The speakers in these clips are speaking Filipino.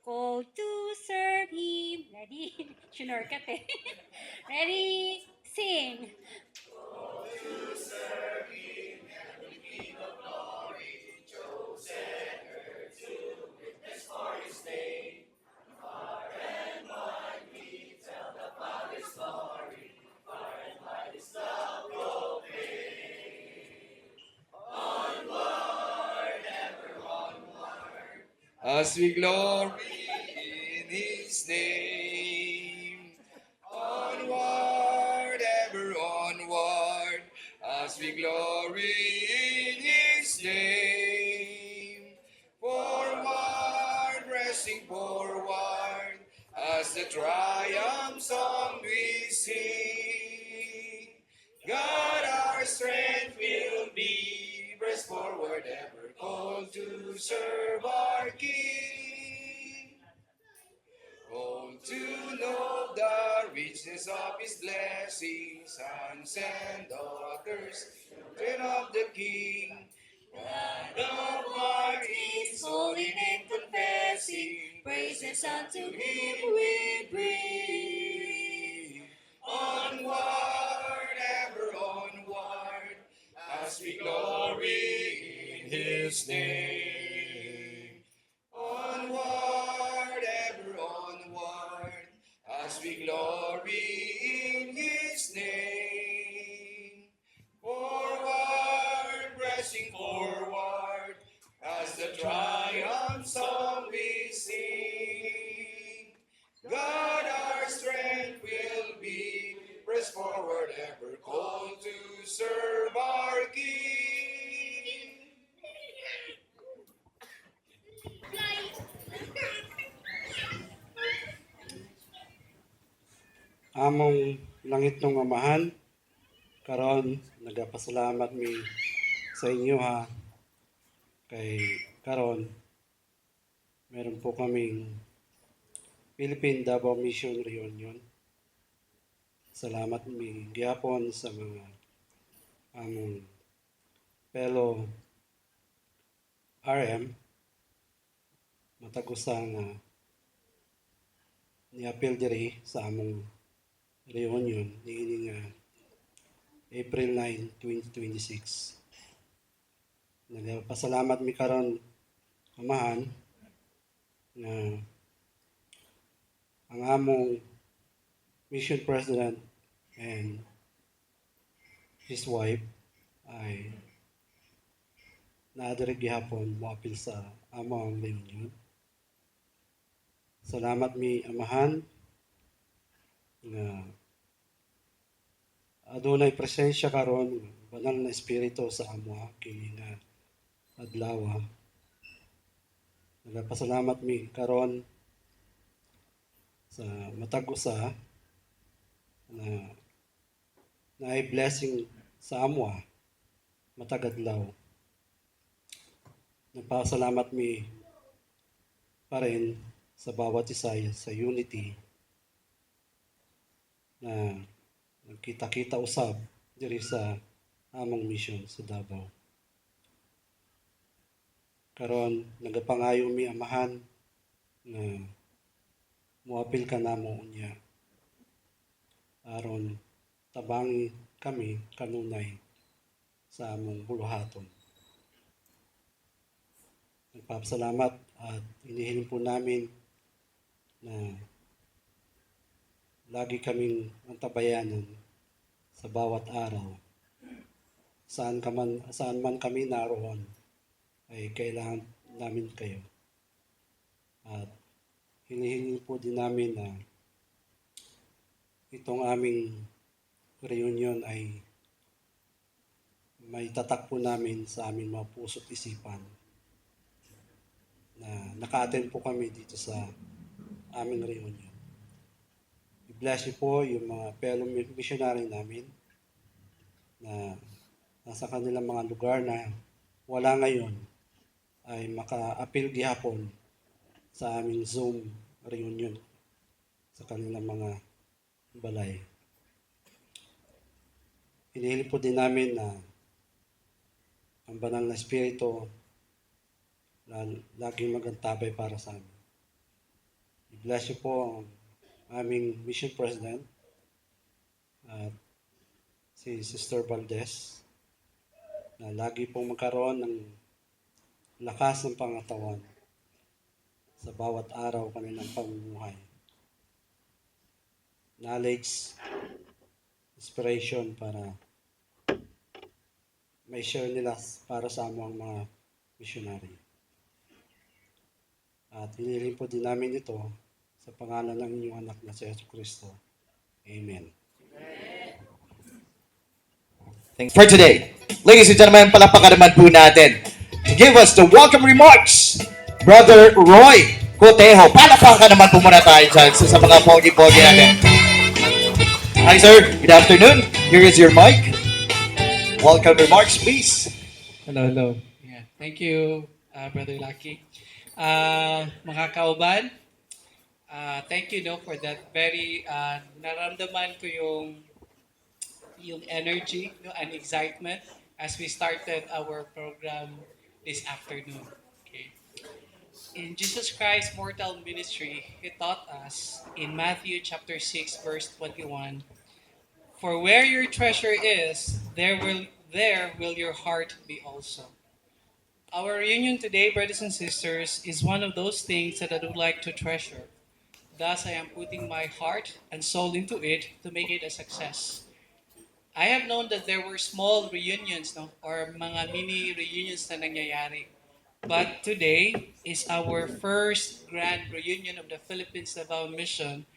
called to serve Him. Ready? Shunorkat eh. Ready? Sing. As we glory in His name. Onward, ever onward, as we glory in His name. Forward, pressing forward, as the triumph song we sing. God, our strength will be, press forward, ever called to serve our King. Called to know the richness of His blessings, sons and daughters, children of the King. God of hearts, holy name confessing, praises unto Him we bring. Onward, ever onward, as we glory in His name. Onward, ever onward, as we glory in His name. Forward, pressing forward, as the triumph song we sing. God, our strength will be, press forward, ever called to serve our King. Among langit ng amahan, karon nagapasalamat mi sa inyo ha, kay karon meron po kaming Philippine Davao Mission Reunion. Salamat mi gyapon sa mga among fellow RM matag usa nga niapil diri sa among reunion niini nga April 9, 2026. Nagapasalamat mi karon amahan nga ang among mission president and his wife ay naadiri gihapon moapil sa among reunion. Salamat mi amahan nga adunay presensya karon banal na espiritu sa amo kini nga adlaw. Nagapasalamat mi karon sa matag usa na naay blessing sa amo matag adlaw. Nagpasalamat mi pa rin sa bawat isa sa unity na nagkita-kita usab diri sa among mission sa Davao. Karon nagapangayo mi amahan na muapil ka namo unya aron tabangi kami kanunay sa among buluhaton. Nagpapasalamat at inihiling po namin na lagi kaming antabayanan sa bawat araw. Saan man kami naroon ay kailangan namin kayo. At hinihiling po din namin na itong aming reunion ay may tatak po namin sa aming mga puso't isipan na naka-attend po kami dito sa aming reunion. I-bless niyo po yung mga fellow missionary namin na nasa kanilang mga lugar na wala ngayon ay maka-appeal gihapon sa aming Zoom reunion sa kanilang mga balay. Hinihiling po din namin na ang banal na espiritu laging magantabay para sa amin. I-bless niyo po ang aming mission president at si Sister Valdez na lagi pong magkaroon ng lakas ng pangatawan sa bawat araw kanilang pamumuhay. Knowledge, inspiration para may share nila para sa among mga missionary. At hinihiling po din namin ito sa pangalan ng inyong anak na si Yesu Cristo. Amen. For today. Ladies and gentlemen, palakpakan naman po natin to give us the welcome remarks, Brother Roy Cotejo. Palakpakan naman po muna tayo dyan sa mga pogi-pogi natin. Hi sir, good afternoon. Here is your mic. Welcome remarks, please. Hello. Yeah, thank you, Brother Lucky. Mga kauban, thank you for that very naramdaman ko yung energy and excitement as we started our program this afternoon. Okay. In Jesus Christ Mortal Ministry, He taught us in Matthew chapter 6 verse 21, "For where your treasure is, there will your heart be also." Our reunion today, brothers and sisters, is one of those things that I would like to treasure. Thus, I am putting my heart and soul into it to make it a success. I have known that there were small reunions, or mga mini reunions na nangyayari. But today is our first grand reunion of the Philippines Davao Mission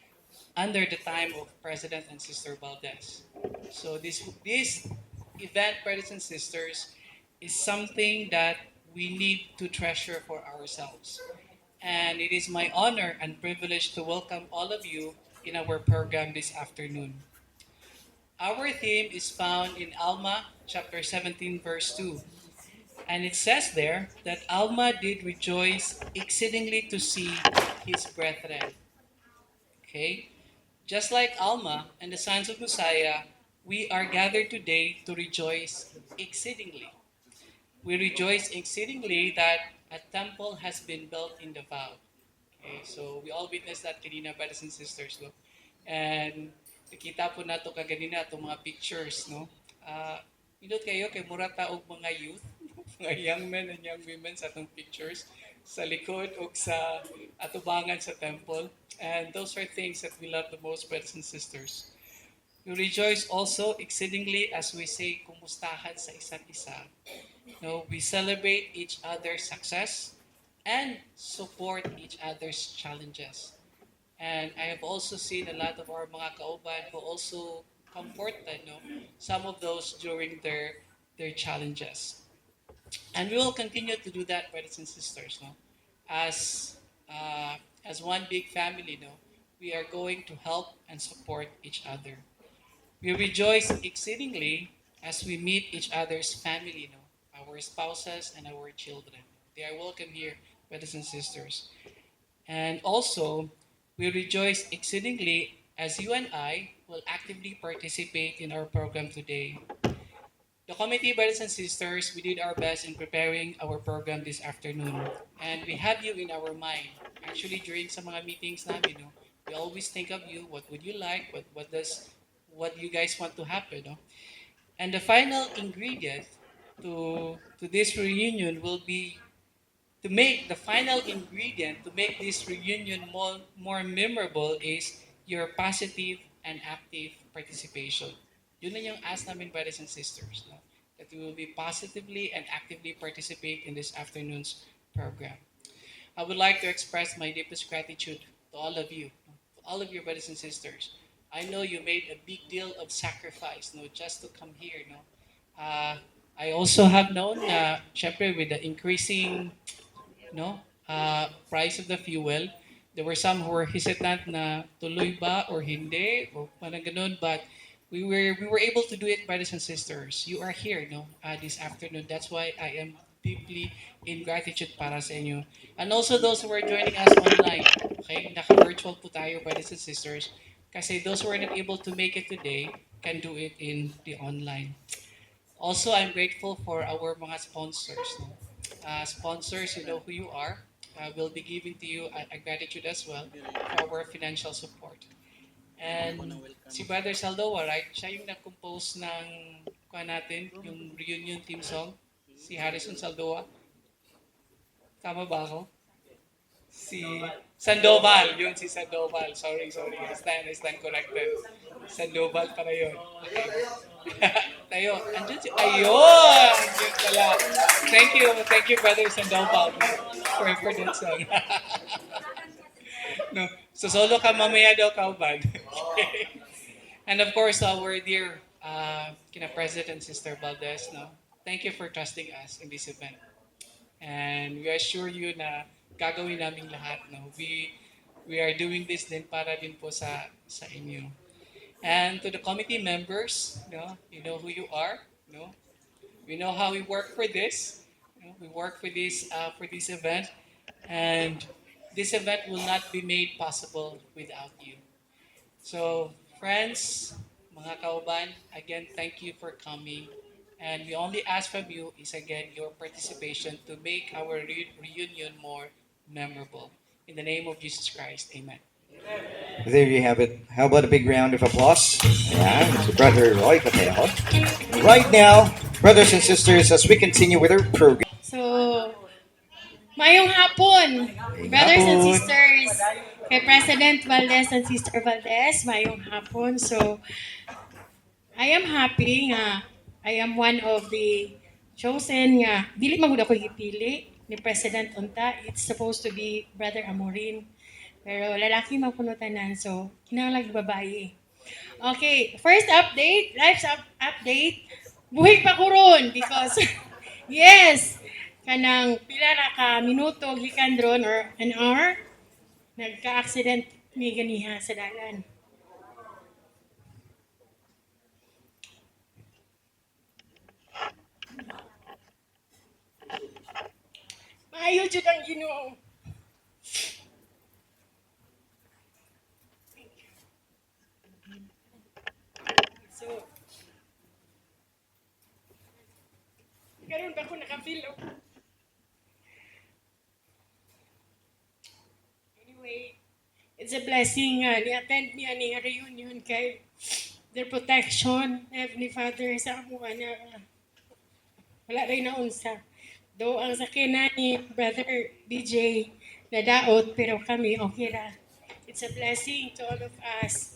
under the time of President and Sister Valdez. So this event, brothers and sisters, is something that we need to treasure for ourselves. And it is my honor and privilege to welcome all of you in our program this afternoon. Our theme is found in Alma chapter 17 verse 2. And it says there that Alma did rejoice exceedingly to see his brethren. Okay? Just like Alma and the sons of Messiah, we are gathered today to rejoice exceedingly. We rejoice exceedingly that a temple has been built in Davao. Okay, so we all witnessed that kanina, brothers and sisters, no? And nakita po nato kaganina itong mga pictures, no? Indot kayo kay murata og mga youth, mga young men and young women sa atong pictures sa likod o sa atubangan sa temple. And those are things that we love the most, brothers and sisters. We rejoice also exceedingly as we say kumustahan sa isa't isa. No, we celebrate each other's success and support each other's challenges. And I have also seen a lot of our mga kauban who also comforted some of those during their challenges. And we will continue to do that, brothers and sisters. No? As one big family, we are going to help and support each other. We rejoice exceedingly as we meet each other's family, our spouses and our children. They are welcome here, brothers and sisters. And also, we rejoice exceedingly as you and I will actively participate in our program today. The committee, brothers and sisters, we did our best in preparing our program this afternoon. And we have you in our mind. Actually, during sa mga meetings namin, we always think of you. What would you like? What you guys want to happen? And the final ingredient to this reunion will be to make the final ingredient to make this reunion more memorable is your positive and active participation. Yun na yung ask namin, brothers and sisters, that we will be positively and actively participate in this afternoon's program. I would like to express my deepest gratitude to all of you, brothers and sisters. I know you made a big deal of sacrifice, just to come here, I also have known, syempre with the increasing, price of the fuel, there were some who were hesitant na tuloy ba or hindi, or parang ganun, but we were able to do it, brothers and sisters. You are here, this afternoon. That's why I am deeply in gratitude para sa inyo. And also those who are joining us online. Okay, naka-virtual po tayo, brothers and sisters. Kasi those who are not able to make it today can do it in the online. Also, I'm grateful for our mga sponsors. Sponsors, you know who you are. will be giving to you a gratitude as well for our financial support. And si Brother Saldoa, right? Siya yung nag-compose ng kuha natin, yung reunion theme song. Si Harrison Saldoa. Tama ba ako? Si Sandoval, yun si Sandoval. Sorry. I stand corrected. Sandoval para yun. Tayo, andyan si, ayun! Andyan pala. Thank you Brother Sandoval for that song. No, so solo ka mamaya daw kauban. And of course, our dear kina President Sister Valdez, no? Thank you for trusting us in this event. And we assure you na gagawin namin lahat, no? We are doing this din para din po sa inyo. And to the committee members, no, you know who you are, no? We know how we work for this. You know, we work for this event, and this event will not be made possible without you. So, friends, mga kauban, again, thank you for coming. And we only ask from you is again your participation to make our reunion more memorable. In the name of Jesus Christ, amen. There you have it. How about a big round of applause? Yeah, Mr. Brother Roy Cotejo. Right now, brothers and sisters, as we continue with our program. So, mayong hapon, brothers and hapon. sisters, kay President Valdez and Sister Valdez, mayong hapon. So, I am happy nga I am one of the chosen nga dili man gud ako gipili ni President unta. It's supposed to be Brother Amorin. Pero lalaki man kuno tanan, so kinahanglan babae. Okay, first update, update. Buhi pa ko ron because yes, kanang pila ra ka minuto gikan dron or an hour nagka-accident mi ganiha sa dalan. Maayo jud ang Ginoo. So, karon ba ko nakafeel? Anyway, it's a blessing ni-attend niya ni reunion kay their protection, Heavenly Father, sa amo na wala rin na unsa. Though ang sakina ni Brother BJ nadaot, pero kami okay ra. It's a blessing to all of us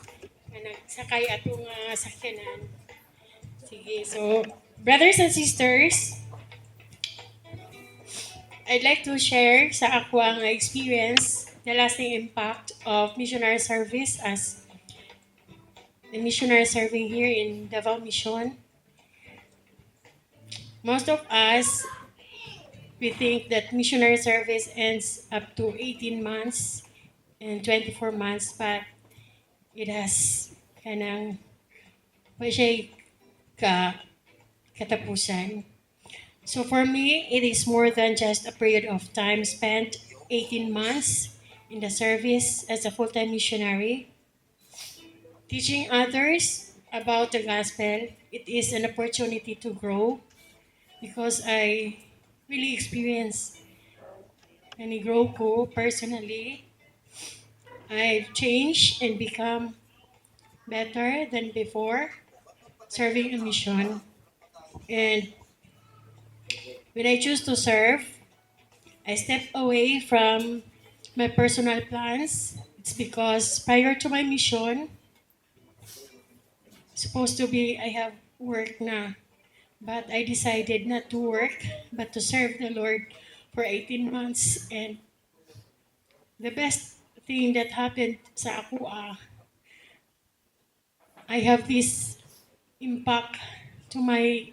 na nagsakay atong sakyanan. Sige, so brothers and sisters, I'd like to share sa ako ang experience, the lasting impact of missionary service as the missionary serving here in Davao Mission. Most of us, we think that missionary service ends up to 18 months and 24 months, but it has kanang pa siya katapusan. So for me, it is more than just a period of time spent 18 months in the service as a full-time missionary. Teaching others about the gospel, it is an opportunity to grow because I really experienced and grow ko personally. I've changed and become better than before serving a mission. And when I choose to serve, I step away from my personal plans. It's because prior to my mission, supposed to be I have work na. But I decided not to work, but to serve the Lord for 18 months. And the best thing that happened sa ako, I have this impact to my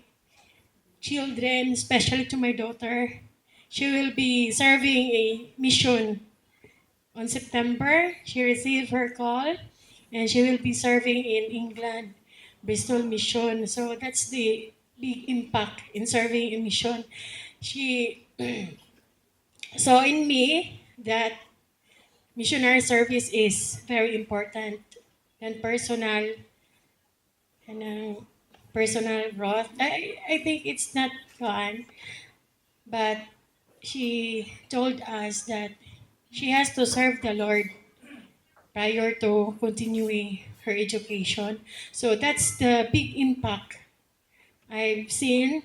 children, especially to my daughter. She will be serving a mission on September. She received her call, and she will be serving in England, Bristol Mission. So that's the big impact in serving a mission. She saw in me that missionary service is very important and personal personal growth. I think it's not fun, but she told us that she has to serve the Lord prior to continuing her education. So that's the big impact I've seen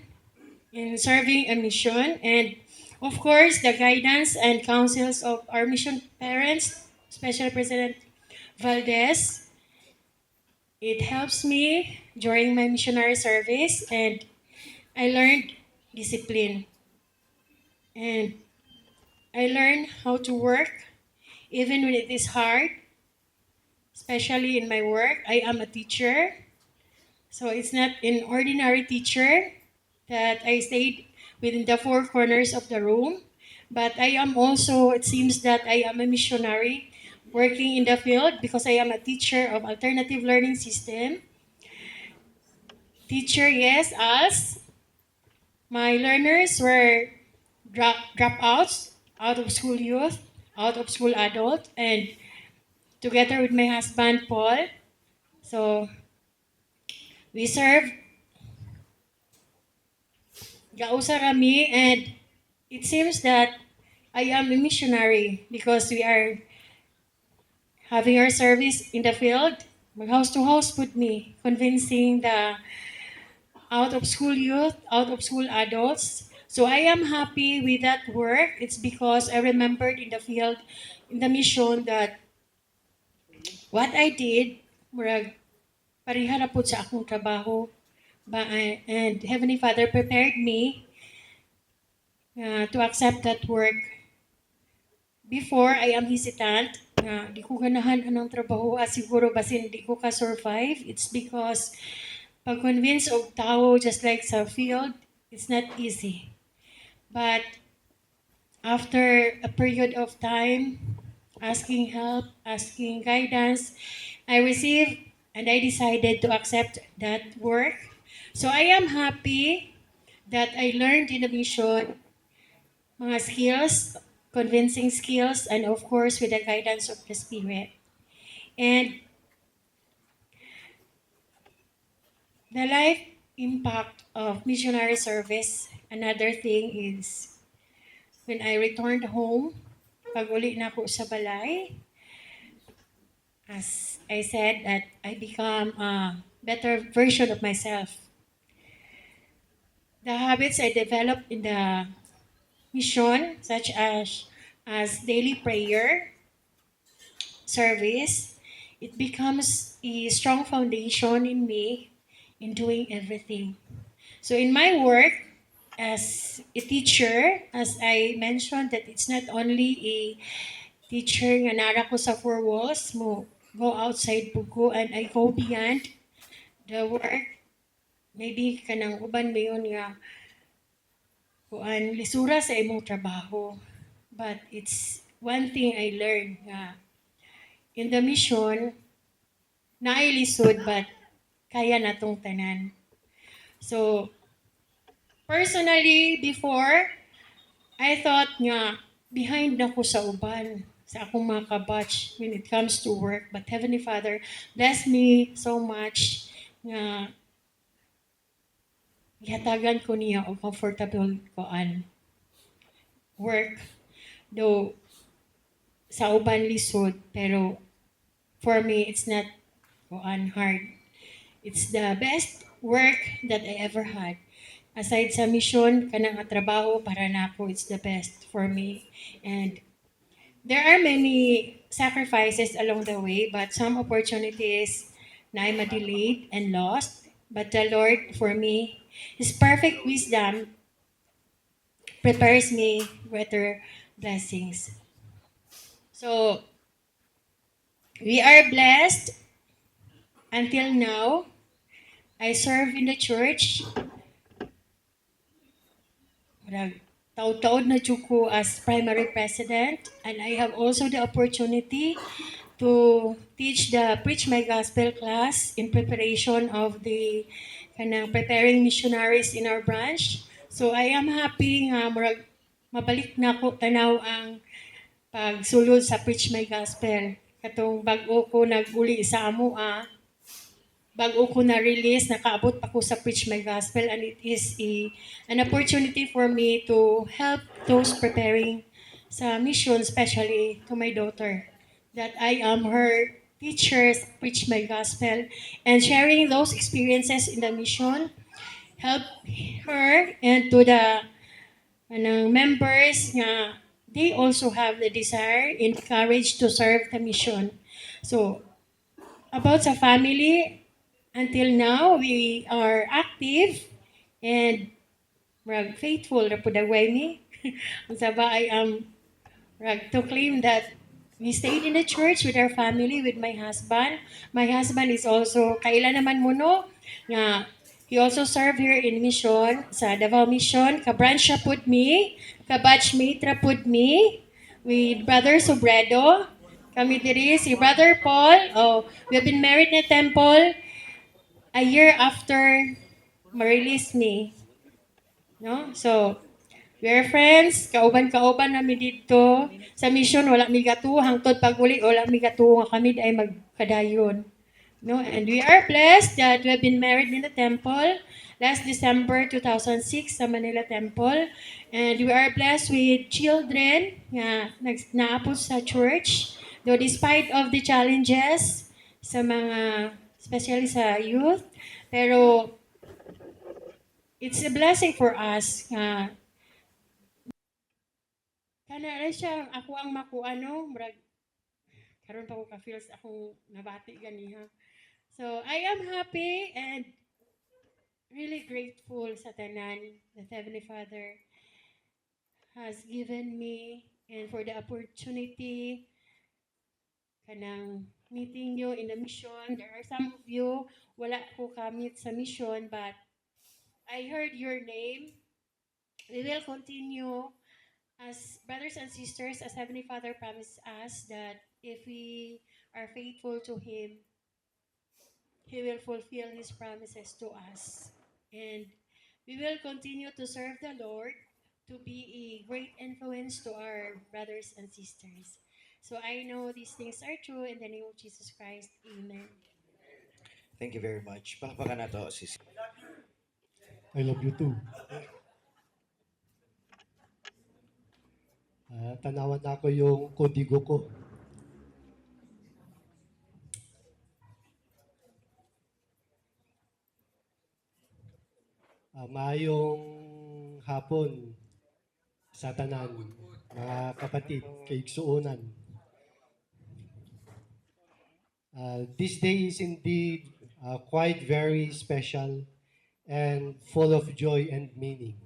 in serving a mission. And of course, the guidance and counsels of our mission parents, Special President Valdez. It helps me during my missionary service, and I learned discipline. And I learned how to work even when it is hard, especially in my work. I am a teacher, so it's not an ordinary teacher that I stayed within the four corners of the room, but I am also, it seems that I am a missionary working in the field because I am a teacher of alternative learning system. Teacher, yes, us. My learners were dropouts, out of school youth, out of school adult, and together with my husband Paul. So we serve Gausa Rami, and it seems that I am a missionary because we are having our service in the field, house to house with me, convincing the out of school youth, out of school adults. So I am happy with that work. It's because I remembered in the field, in the mission, that what I did, murag pareha na po sa akong trabaho. And Heavenly Father prepared me to accept that work. Before, I am hesitant. Di ko ganahan anong trabaho at siguro basin di ko ka-survive. It's because pag-convince og tao just like sa field, it's not easy. But after a period of time, asking help, asking guidance, I received and I decided to accept that work. So I am happy that I learned in the mission mga skills, convincing skills, and of course with the guidance of the Spirit. And the life impact of missionary service, another thing is when I returned home, pag uli na ako sa balay, as I said, that I become a better version of myself. The habits I developed in the mission, such as daily prayer, service, it becomes a strong foundation in me in doing everything. So in my work as a teacher, as I mentioned, that it's not only a teacher nga nara ko sa four walls, mo go outside po ko and I go beyond the work. Maybe kanang uban mayon nga kuan lisura sa imong trabaho. But it's one thing I learned nga in the mission naay lisod but kaya natong tanan. So personally before I thought nga behind na ko sa uban sa akong mga kabatch when it comes to work, but Heavenly Father bless me so much nga gihatagan ko niya og comfortable koan work, though sa uban lisod, pero for me it's not koan hard. It's the best work that I ever had. Aside sa mission, kanang nga trabaho para nako, it's the best for me. And there are many sacrifices along the way, but some opportunities na ay ma-delayed and lost. But the Lord, for me, His perfect wisdom prepares me greater blessings. So, we are blessed until now. I serve in the church. Taud-taud na jud ko as primary president, and I have also the opportunity to teach the Preach My Gospel class in preparation of the kanang preparing missionaries in our branch. So I am happy nga murag mabalik na ko tanaw ang pagsulod sa Preach My Gospel. Katong bag-o ko naguli sa amoa, bago ko na-release, nakaabot pa ko sa Preach My Gospel, and it is an opportunity for me to help those preparing sa mission, especially to my daughter, that I am her teacher sa Preach My Gospel, and sharing those experiences in the mission help her and to the members nga they also have the desire and courage to serve the mission. So, about sa family, until now, we are active and faithful na po dagway ni. Ang saba, I am to claim that we stayed in the church with our family, with my husband. My husband is also, kailan naman mo no, nga he also served here in mission, sa Davao Mission. Ka-branch siya pud me, ka-batchmate ra pud me, with Brother Sobredo. Kami diri, si Brother Paul. Oh, we have been married in a temple a year after ma-release me. No? So, we are friends, kauban-kauban namin dito. Sa mission, wala mi gato, hangtod pag-uli, wala mi gato, nga kami ay magkadayon. No? And we are blessed that we have been married in the temple last December 2006 sa Manila Temple. And we are blessed with children nga naapos sa church. Though despite of the challenges sa mga, especially sa youth, pero it's a blessing for us nga kana na siya ako ang makuano murag karon pa ko ka feels akong nabati ganiha. So I am happy and really grateful sa tanan that Heavenly Father has given me and for the opportunity kanang meeting you in the mission. There are some of you wala ko ka-meet sa mission, but I heard your name. We will continue as brothers and sisters, as Heavenly Father promised us that if we are faithful to Him, He will fulfill His promises to us. And we will continue to serve the Lord, to be a great influence to our brothers and sisters. So I know these things are true in the name of Jesus Christ. Amen. Thank you very much. Palakpakan na to, sis. I love you too. Tanawan na ko yung kodigo ko. Maayong hapon sa tanan, mga kapatid, kaigsuonan. This day is indeed quite very special and full of joy and meaning.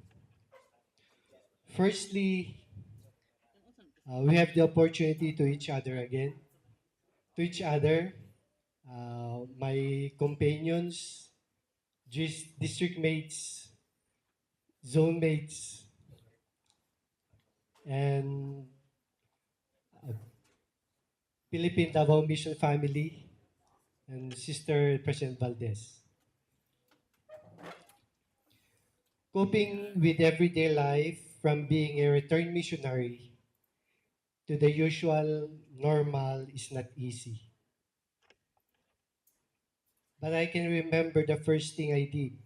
Firstly, we have the opportunity to each other again, to each other, my companions, district mates, zone mates, and Philippine Davao Mission family, and Sister President Valdez. Coping with everyday life from being a returned missionary to the usual normal is not easy. But I can remember the first thing I did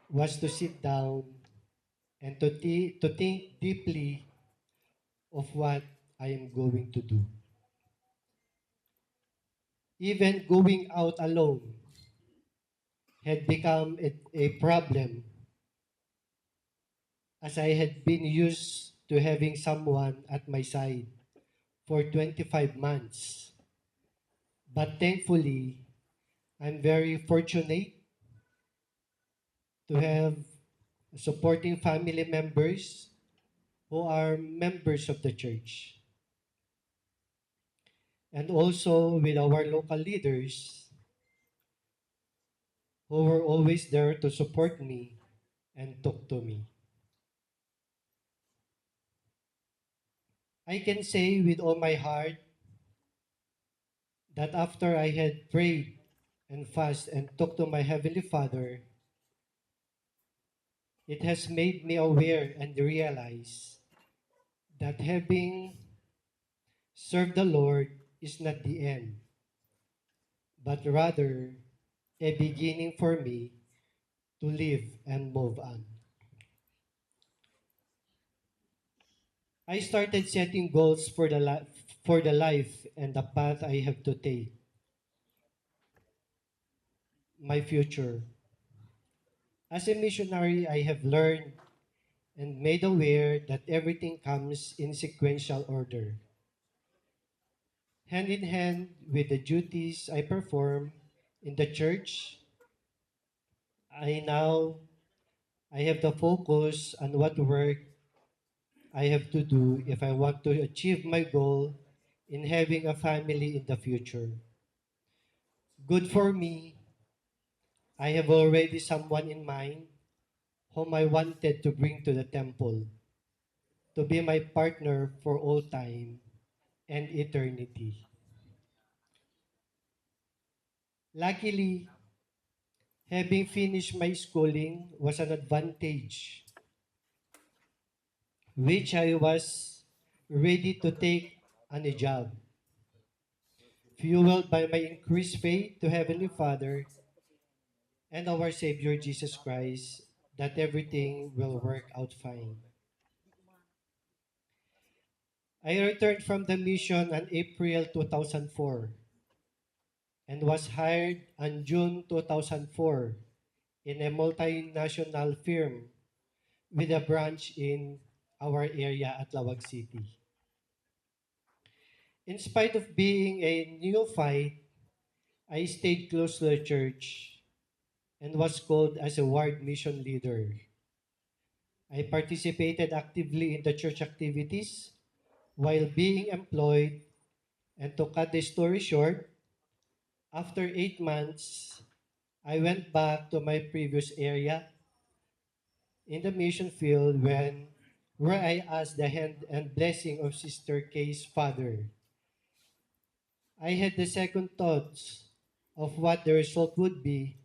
was to sit down and to think deeply of what I am going to do. Even going out alone had become a problem, as I had been used to having someone at my side for 25 months. But thankfully, I'm very fortunate to have supporting family members who are members of the church. And also with our local leaders who were always there to support me and talk to me. I can say with all my heart that after I had prayed and fasted and talked to my Heavenly Father, it has made me aware and realize that having served the Lord is not the end, but rather a beginning for me to live and move on. I started setting goals for for the life and the path I have to take, my future. As a missionary, I have learned and made aware that everything comes in sequential order, hand in hand with the duties I perform in the church. I now I have the focus on what work I have to do if I want to achieve my goal in having a family in the future. Good for me, I have already someone in mind whom I wanted to bring to the temple to be my partner for all time and eternity. Luckily, having finished my schooling was an advantage which I was ready to take on a job, fueled by my increased faith to Heavenly Father and our Savior Jesus Christ that everything will work out fine. I returned from the mission on April 2004 and was hired on June 2004 in a multinational firm with a branch in our area at Lawag City. In spite of being a neophyte, I stayed close to the church and was called as a ward mission leader. I participated actively in the church activities while being employed, and to cut the story short, after 8 months, I went back to my previous area in the mission field where I asked the hand and blessing of Sister Kay's father. I had the second thoughts of what the result would be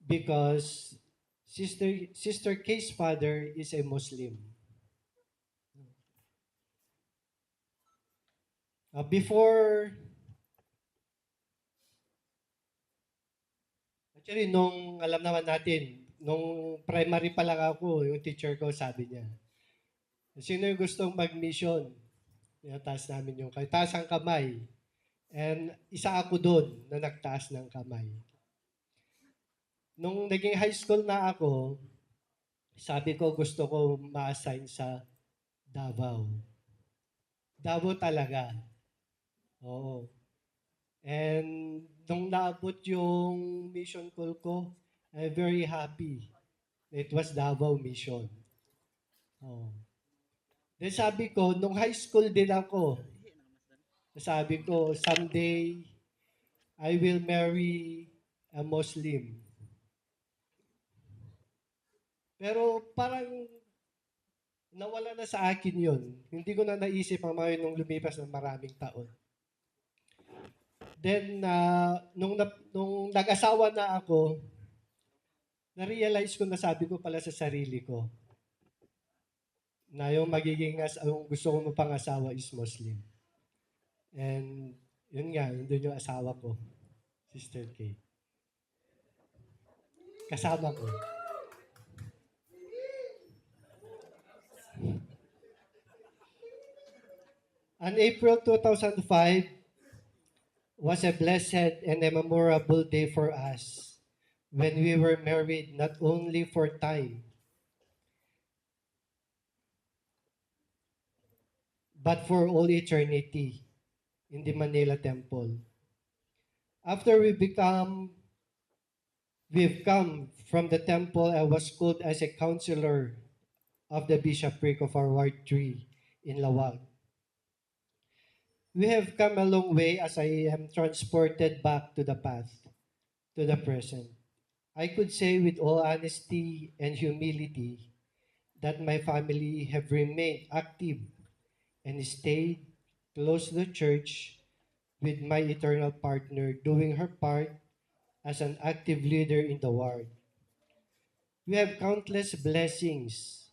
because Sister Kay's father is a Muslim. Before, actually, nung alam naman natin, nung primary pa lang ako, yung teacher ko sabi niya, sino yung gustong mag-mission? Taas namin yung taas ang kamay. And isa ako doon na nagtaas ng kamay. Nung naging high school na ako, sabi ko gusto ko ma-assign sa Davao. Davao talaga. Oo. And nung naabot yung mission call ko, I'm very happy. It was Davao mission. Oh. Then sabi ko, nung high school din ako, sabi ko, someday I will marry a Muslim. Pero parang nawala na sa akin yun. Hindi ko na naisip ang mga yun nung lumipas ng maraming taon. Then, nung nag-asawa na ako, na-realize ko na sabi ko pala sa sarili ko na yung yung gusto ko pang asawa is Muslim. And yun nga, yun doon yung asawa ko, Sister Kay. Kasama ko. On April 2005 was a blessed and a memorable day for us when we were married not only for time, but for all eternity in the Manila Temple. After we've come from the temple, I was called as a counselor of the bishopric of our Ward 3 in Lawag. We have come a long way as I am transported back to the path, to the present. I could say with all honesty and humility that my family have remained active and stayed close to the church with my eternal partner doing her part as an active leader in the ward. We have countless blessings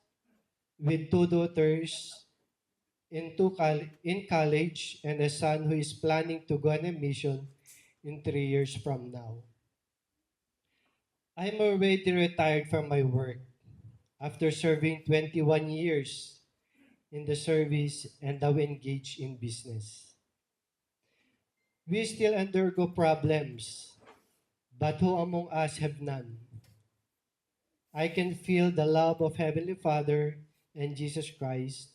with two daughters in college and a son who is planning to go on a mission in 3 years from now. I'm already retired from my work after serving 21 years in the service and now engaged in business. We still undergo problems, but who among us have none? I can feel the love of Heavenly Father and Jesus Christ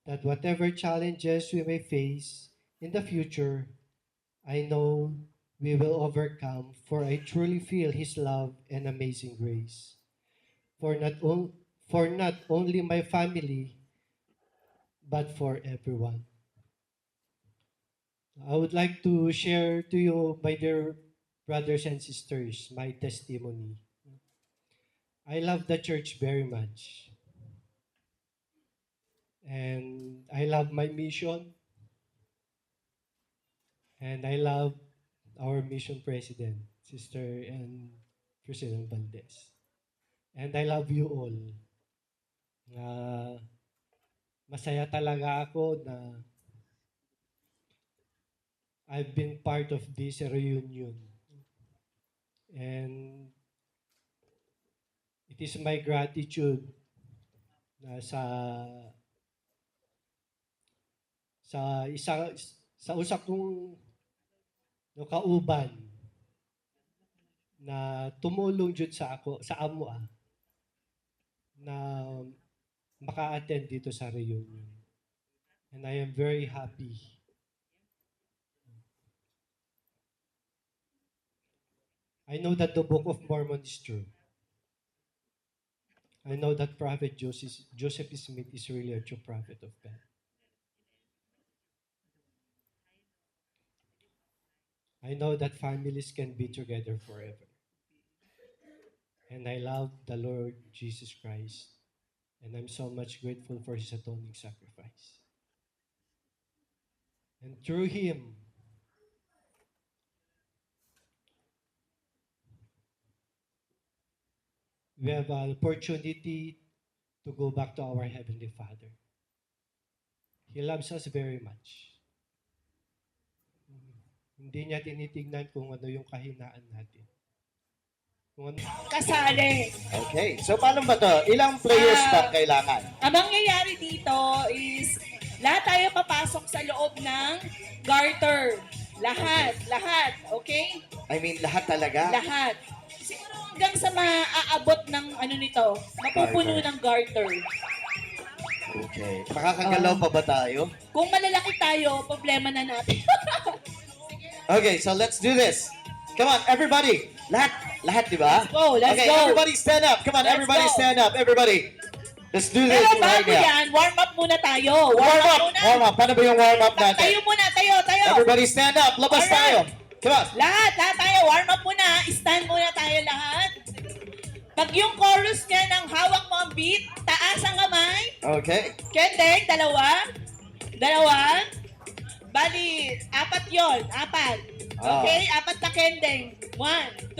that whatever challenges we may face in the future, I know we will overcome, for I truly feel His love and amazing grace. For not only my family, but for everyone. I would like to share to you, my dear brothers and sisters, my testimony. I love the church very much. And I love my mission. And I love our mission president, Sister and President Valdez. And I love you all. Masaya talaga ako na I've been part of this reunion. And it is my gratitude na sa usa kong kauban na tumulong jud sa amo na maka-attend dito sa reunion. And I am very happy. I know that the Book of Mormon is true. I know that Prophet Joseph Smith is really a true prophet of God. I know that families can be together forever. And I love the Lord Jesus Christ. And I'm so much grateful for His atoning sacrifice. And through Him, we have an opportunity to go back to our Heavenly Father. He loves us very much. Hindi niya tinitignan kung ano yung kahinaan natin. Kung ano, Kasali. Okay, so paano ba to? Ilang players ba kailangan? Ang mangyayari dito is lahat tayo papasok sa loob ng garter. Lahat. Okay? I mean, lahat talaga? Lahat. Siguro hanggang sa maaabot ng ano nito, mapupuno Garter. ng garter. Okay. Makakagalaw pa ba tayo? Kung malalaki tayo, problema na natin. Okay, so let's do this. Come on, everybody. Lahat, di ba? Let's Okay, go. everybody stand up. Come on, Let's everybody go. stand up. Everybody. Let's do this Pero right bago now. yan, warm up muna tayo. Warm up. muna. Warm up. Paano ba yung warm up natin? Tayo muna, tayo. Everybody stand up. Labas Alright. tayo. Come on. Lahat tayo. Warm up muna. Stand muna tayo lahat. Pag yung chorus niya ng hawak mo ang beat, taas ang kamay. Okay. Kendeng, dalawa. Bali, 4 yon. 4. Okay, 4 na kendeng. 1, 2,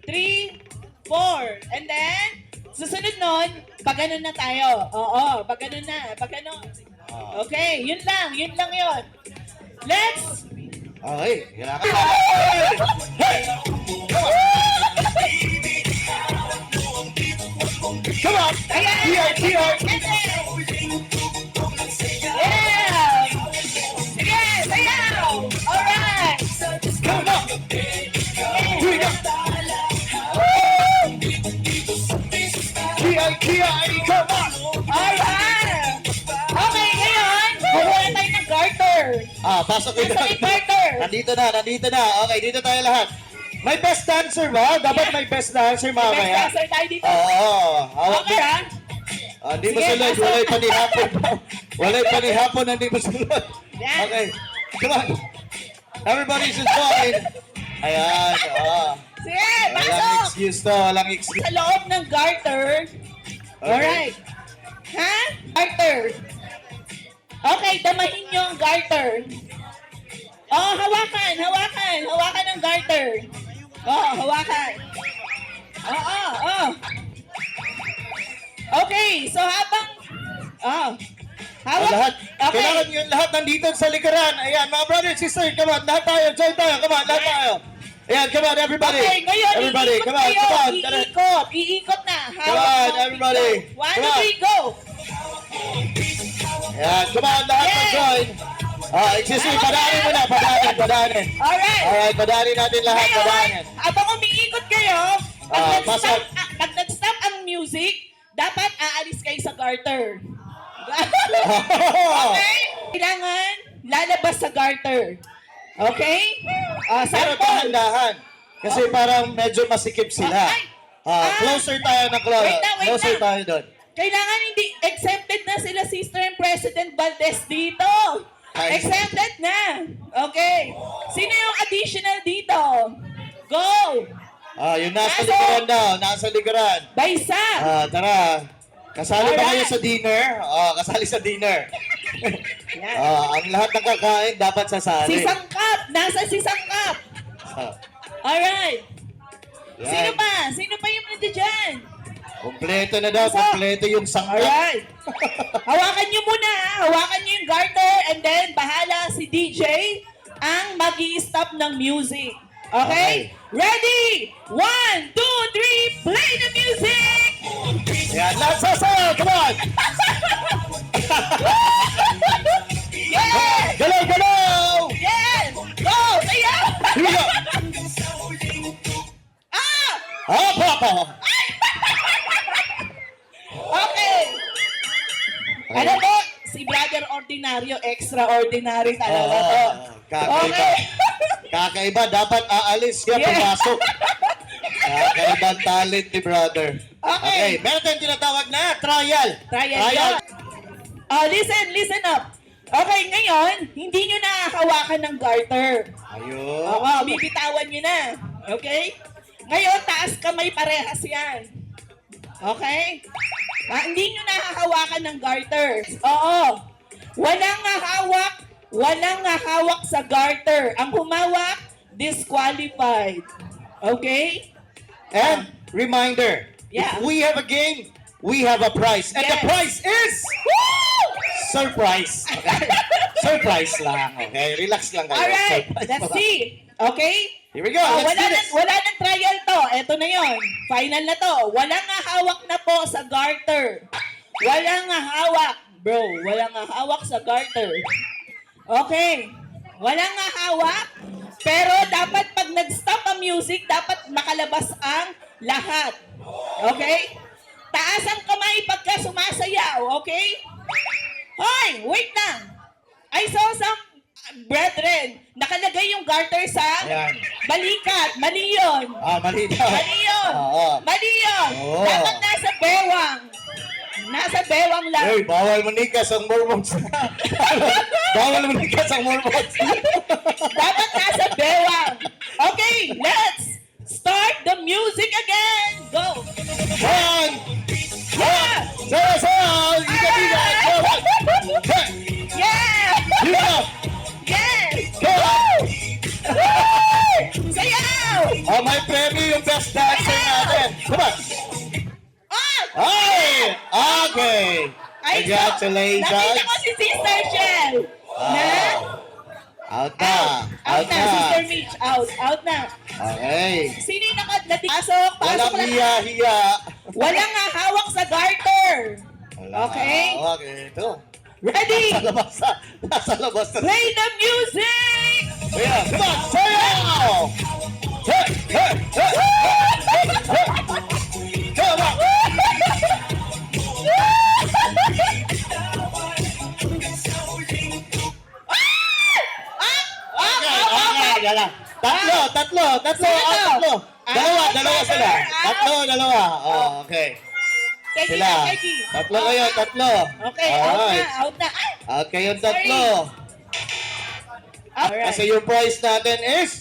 3, 4. And then, susunod nun, pag ganun na tayo. Oo, pag ganun na. Pag ganun. Okay, yun lang yun. Let's Okay. Kailangan. Hey! Come on! Ayan! Here! Yeah! Sige, sayaw! Alright! Come on! Here we go! Come on! Alright! Okay, ngayon, kukuha tayo ng garter. Pasok kayo. Nasa may garter. Nandito na. Okay, dito tayo lahat. May best dancer ba? Dapat may best dancer Best mamaya. dancer tayo dito. Oo. Okay, ha? Hindi mo Sige, sunod. pasok. Walay panihapon. Walay panihapon. Hindi mo sunod. Yan. Okay. Come on. Everybody's join. Ayan. Sige, Walang pasok! excuse to. Walang excuse. Sa loob ng garter. Alright. Ha? Garter. Okay, damahin nyo ang garter. Oh, hawakan ng garter. Oh, hawakan. Oh. Okay, so habang hawak. Lahat. Okay. Kailangan yun lahat nandito sa likuran. Ayan, mga brothers, sisters, come on. Lahat tayo. Join tayo. Come on, lahat tayo. Ayan, come on, everybody. Okay, ngayon, Everybody, iikot come on, kayo. come on. Tara. Iikot. Iikot na. Come on, everybody. 1, Come 2, on. 3, go. Ayan, come on, lahat Yes. mag-join. Excuse me, padanin mo na, padanin. Alright. Alright, padanin natin lahat, Ngayon, padanin. habang umiikot kayo, pasok. pag nag-stop ang music, dapat aalis kayo sa garter. Okay? Kailangan lalabas sa garter. Okay? Pero Sample. dahan-dahan. Kasi parang medyo masikip sila. Ay. Closer tayo ng closer. Wait lang. Closer tayo doon. Kailangan hindi exempted na sila Sister and President Valdez dito. Ay. Exempted na. Okay. Sino yung additional dito? Go. Yung nasa Pasok. likuran daw, nasa likuran. Baysa. Tara. Kasali ba kayo Alright. sa dinner? Kasali sa dinner. Yan. Ang lahat ng kakain dapat sasali. Si Sangkap. Nasa si Sangkap. Alright. Yan. Sino pa? Sino pa yung nandiyan dyan? Kompleto na daw, Pasok. kompleto yung sangkap. Alright. Hawakan nyo muna. Hawakan nyo yung garter and then bahala si DJ ang mag-i-stop ng music. Okay? Okay. Ready? 1, 2, 3, play the music! Yan, lahat sasayaw, come on! Yes! Galaw, galaw! Yes! Go! Sayaw! Here we go! Ah! Hop, hop, hop! Okay. Ano po? Si Brother Ordinario, extraordinary talaga to. Kakaiba. Okay. Kakaiba, dapat aalis siya, Yeah. pumasok. Kakaiba ang talent ni brother. Okay. Meron tayong tinatawag na trial. Trial. Oh, listen up. Okay, ngayon, hindi nyo nakakawakan ng garter. Ayun. Oo, bibitawan nyo na. Okay? Ngayon, taas kamay parehas yan. Okay? Hindi nyo nakakawakan ng garter. Oo. Walang hawak sa garter. Ang humawak, disqualified. Okay? And reminder, Yeah. if we have a game, we have a prize. And the Yes. prize is Woo! surprise. Okay? Surprise lang. Okay? Relax lang kayo. Alright, Surprise let's lang. see. Okay? Here we go. Let's wala, do na, this. wala nang trial to. Ito na yon. Final na to. Walang hawak na po sa garter. Walang hawak. Bro, walang hawak sa garter. Okay. Walang hawak. Pero dapat pag nag-stop ang music, dapat makalabas ang lahat. Okay? Taas ang kamay pagka sumasayaw. Okay? Hoy, wait lang. I saw some brethren, nakalagay yung garter sa Ayan. balikat. Mali yun. Mali daw. Mali yun. Oo. Mali yun. Oo. Dapat nasa bewang. Nasa bewang lang. Hey, bawal manikas ang Mormons. Bawal manikas ang Mormons. Dapat nasa bewang. Okay, let's start the music again. Go. One, Yeah. sayaw! You can do that! Go on! Hey, Yeah. you go! Yes. Go on! Woo! Sayaw. May premyo yung best dancer natin. Come on! Ah. Ay! Okay! Ay, Congratulations! Nakita ko si Sister Shell. Na? Out na! Out na, Sister Mitch. Out na. Okay. Sino yung Pasok Walang lang. hiya-hiya. Walang hawak sa garter. Wala. Okay? Okay, ito. Ready? Nasa labas na. Play the music! Yeah, come on, sayaw! Hey, hey, hey, hey, hey. Come on! Okay, yala. Tatlo. Sino? Dalawa sila. Dalawa. Okay. Peggy Sila. na, Peggy. Tatlo. Okay, Alright. out na. Ay! Okay, yung tatlo. Alright. Kasi yung prize natin is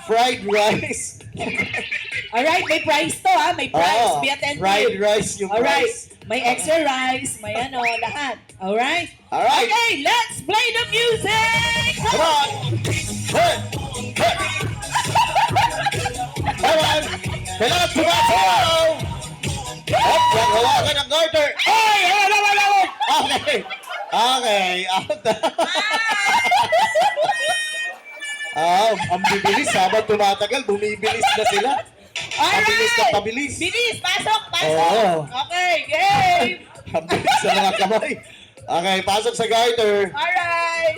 fried rice. Alright, may prize to ha. May prize. Oo, Be attentive. fried rice yung Alright. prize. May extra rice. May ano, lahat. Alright? Alright. Okay, let's play the music! Come on! Hey! Hey! Come on! Kailangan sumasayaw! Hop! Huwag hawakan ang garter! Ay! Wala! Okay! Okay! Out na! Ang bibilis. Habang tumatagal, bumibilis na sila. Pabilis na pabilis. Bilis, pasok, pasok. Oo. Okay, game. Ang bilis sa mga kamay. Okay, pasok sa garter. Alright.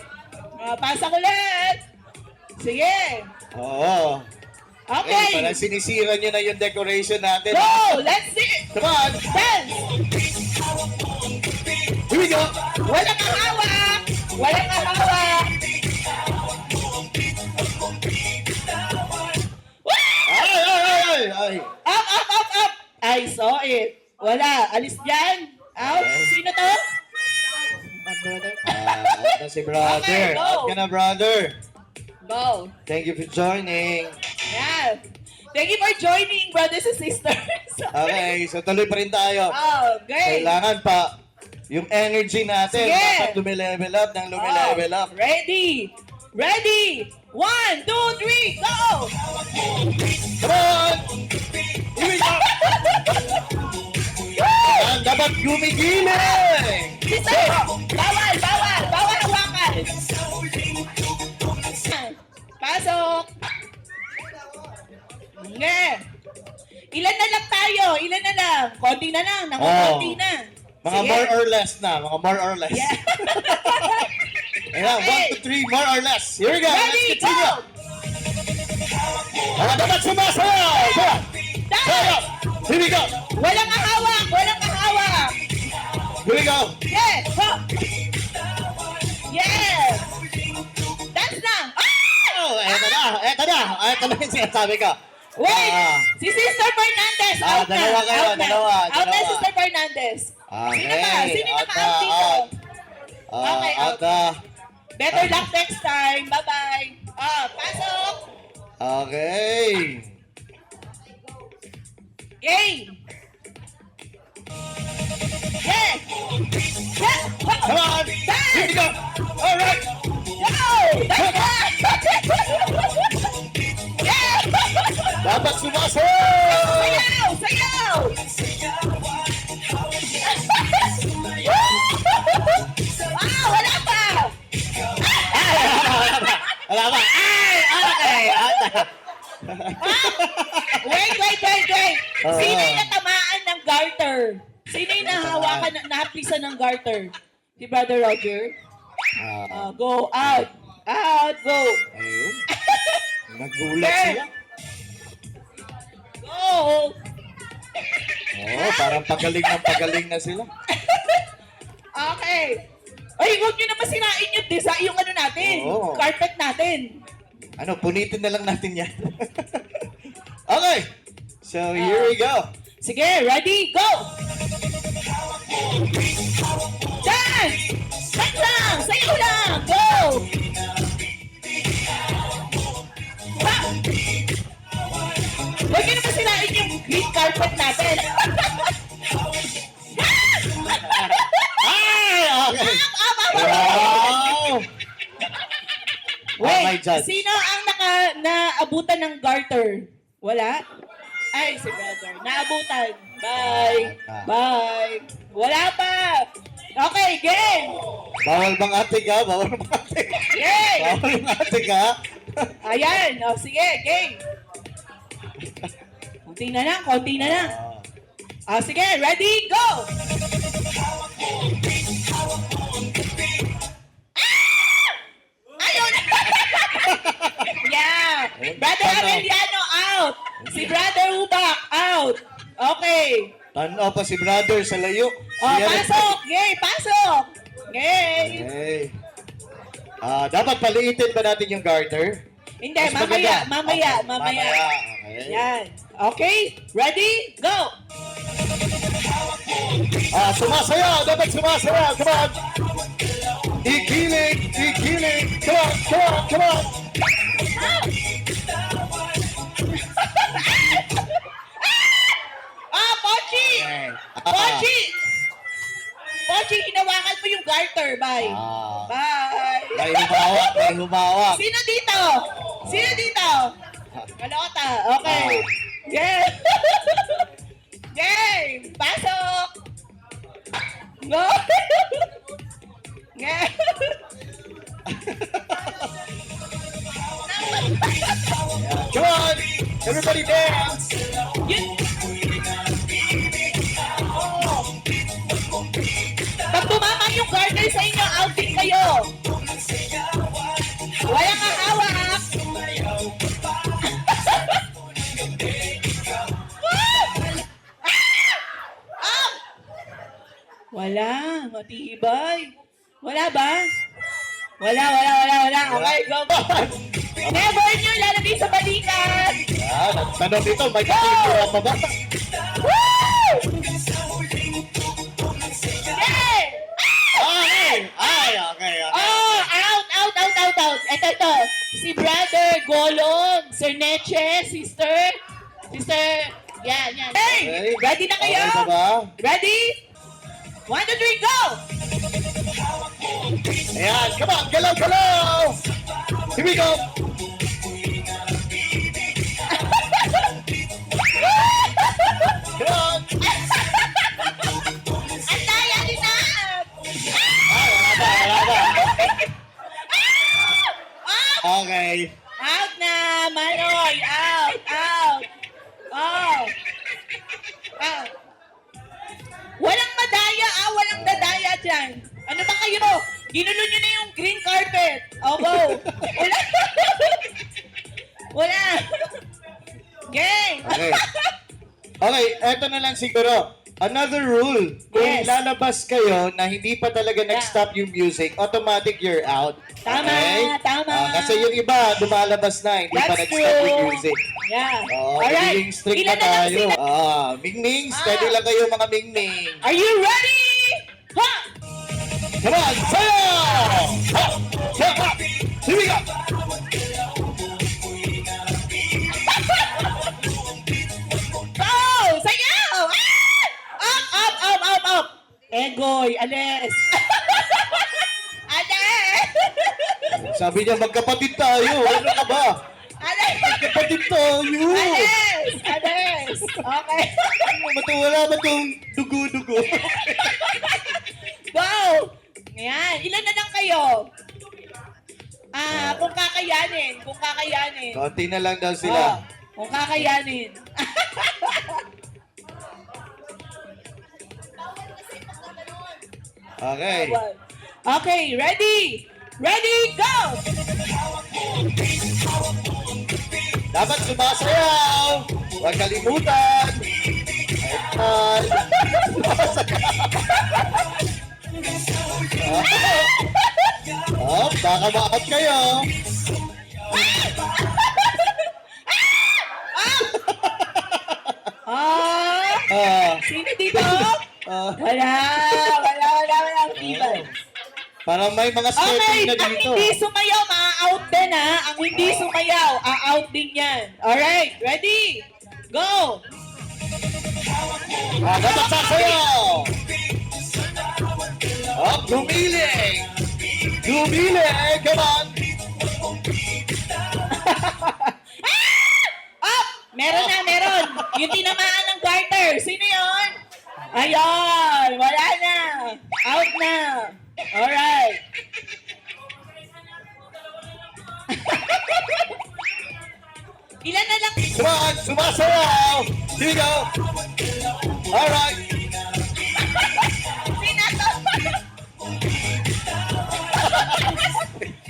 Pasok ulit. Sige. Oo. Okay. Parang sinisira nyo na yung decoration natin. Go! Let's see! Come on! Dance! Here we go! Walang ahawak! Walang ahawak! Ay! Up, up, up, up! I saw it. Wala. Alis dyan. Out. Sino to? Out na si brother. Okay, go. Out ka na, brother. Go. Thank you for joining. Yeah. Thank you for joining, brothers and sisters. Okay, so tuloy pa rin tayo. Okay. Kailangan pa yung energy natin. Sige. Dapat lumilevel up ng lumilevel up. Ready. Ready. 1, 2, 3, go! Come on! Here we go! Ang dapat gumigiling! Sister! Bawal! Bawal! Bawal hawakan! Pasok! Nge! Ilan na lang tayo? Ilan na lang? Konti na lang. Konti na. Mga Sige. more or less na. Mga more or less. Yeah. Ayan, Okay. 1 to 3, more or less. Here we go. Ready, Let's continue. go! Mga dapat sumasayaw! Come on. Dance! Here we go. Walang ahawak! Walang ahawak! Here we go. Yes! Go! Yes! Dance lang! Ah! Oh, eto na. Eto na. Eto na yung sinasabi ko. Wait! Ah. Si Sister Fernandez! Out na! dalawa kayo, Out na! dalawa, Out na, dalawa. Sister Fernandez! Okay. Sino ba? Sino Out naka-out na, dito? out. Okay, out out. na. Better luck next time. Bye-bye. Pasok! Okay. Game! Yeah! Yeah! Come on. Here we go. All right. Go! Yeah! Dapat sumasayaw. Sayaw! Sayaw! Wala pa! Wala ba? Ay! Okay. Wait! Oo. Sino yung natamaan ng garter? Sino yung nahawakan, nahaplisan ng garter? Si Brother Roger? Go out! Out! Go! Ayun. Nagulat sila. Go! Oo, parang pagaling na sila. Okay. Ay, huwag nyo naman sirain yung design, yung ano natin, Oo. carpet natin. Ano, punitin na lang natin yan. Okay. So, here we go. Sige, ready, go! Dance! Dance lang! Sayaw lang! Go! Ha! Huwag nyo naman sirain yung green carpet natin. Ay! Okay. Wow! Wait, my judge. sino ang naabutan ng garter? Wala? Ay, si brother. Naabutan. Bye. Bye. Wala pa. Okay, game. Bawal bang atik ha? Bawal bang atik? Game. Bawal bang atik ha? Ayan. O, sige, game. Konti na lang, konti na lang. Sige, ready, go! Ayun! Yeah! Brother Arellano, out! Si Brother Ubak, out! Okay. Tanaw pa si brother sa layo. Pasok! Yay! Pasok! Yay! Okay. Dapat paliitin ba natin yung garter? Hindi, Mas maganda. mamaya. Okay. Yan. Okay? Ready? Go! Sumasayaw! Dapat sumasayaw! Come on! Ikiling! Come on! Pochi! Pochi! Pochi, hinawakan mo yung garter. Bye. Bye. May humawak. Sino dito? Kalota. Okay. Game. Game. Pasok. Go. Game. Everybody dance! Yun. Pag tumama yung garter sa inyo, out din kayo. Walang kahawak. Ah! Wala, matibay. Wala ba? Wala. Okay, go. Never nyo lalagay sa balikat. Yan, ang tanong dito, may kakilura pa ba? Woo! Sige! Ay, okay. Oh, out. Ito. Si Brother Golong, Sir Neche, Sister. Yan. Hey! Ready na kayo? Okay pa ba? Ready? 1, 2, 3, go! Ayan, come on, galaw! Here we go! Come on! Ang daya din na! Ay, wala ba? Okay. Out na, Manoy! Out! Oh! Out! Walang madaya, walang dadaya dyan. Ano ba kayo? Ginulo nyo na yung green carpet. Obo. Wala. Gang. Okay, eto na lang siguro. Another rule, kung Yes. lalabas kayo na hindi pa talaga nag-stop yung music, automatic you're out. Tama. Kasi yung iba, lumalabas na, hindi pa That's nag-stop yung true. music. Yeah. Alright. Magiging strict Ilan na lang tayo. sila? Ming-ming, steady lang kayo mga ming-ming. Are you ready? Ha! Come on, sayaw! Ha! Ha! Here we go! Go! Sayaw! Up! Egoy, alis. Alis! Sabi niya, magkapatid tayo. Ano ka ba? Alis! Magkapatid tayo. Alis! Okay. Wala ba itong dugo-dugo? Go! Ayan, ilan na lang kayo? Kung kakayanin. Konti na lang daw Oh, sila. kung kakayanin. Okay. Okay, ready? Ready, go! Dapat sumasayaw. Huwag kalimutan. Ay, baka maat kayo. Sino dito? Ah, Wala. Ang tibay. parang may mga Okay, stepping na ang dito. hindi sumayaw, ma-out din ha. Ang hindi sumayaw, a-out din yan. Alright, ready? Go! Dapat sasayaw. Gumiling. Come on. Up! Meron. Yung tinamaan ng garter. Sino yun? Ayun! Wala na. Out na. Alright. Ilan na lang? Come on, sumasayaw. Here we go. Alright.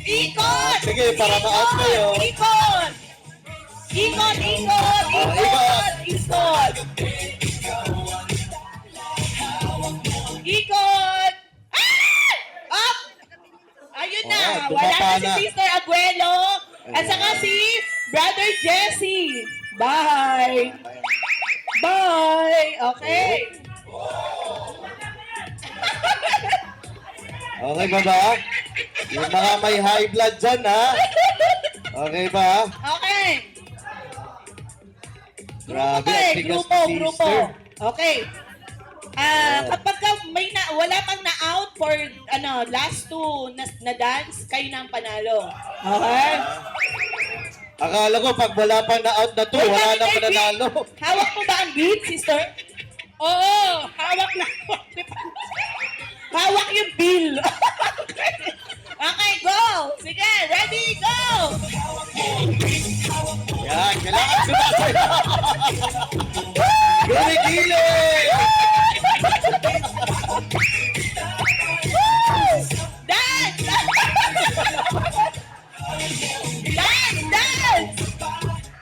Ikot! Sige, para ma-out kayo. Ikot! Ikot! Up! Ayun na! Oh, Wala tumapa na na. si Sister Aguelo at saka si Brother Jesse. Bye! Bye! Okay. Okay ba ba? Yung mga may high blood dyan, ha? Okay ba? Okay. Grabe, Okay, ang tigas grupo. ni sister. Okay. Kapag wala pang na-out for last two na dance, kayo na ang panalo. Okay? Akala ko pag wala pang na-out na to, Uy, wala bakit na may mananalo. beat? Hawak mo ba ang beat, sister? Oo, hawak na. Hawak yung bill. Okay, go! Sige, ready, go! Yan, kailangan sumasayaw.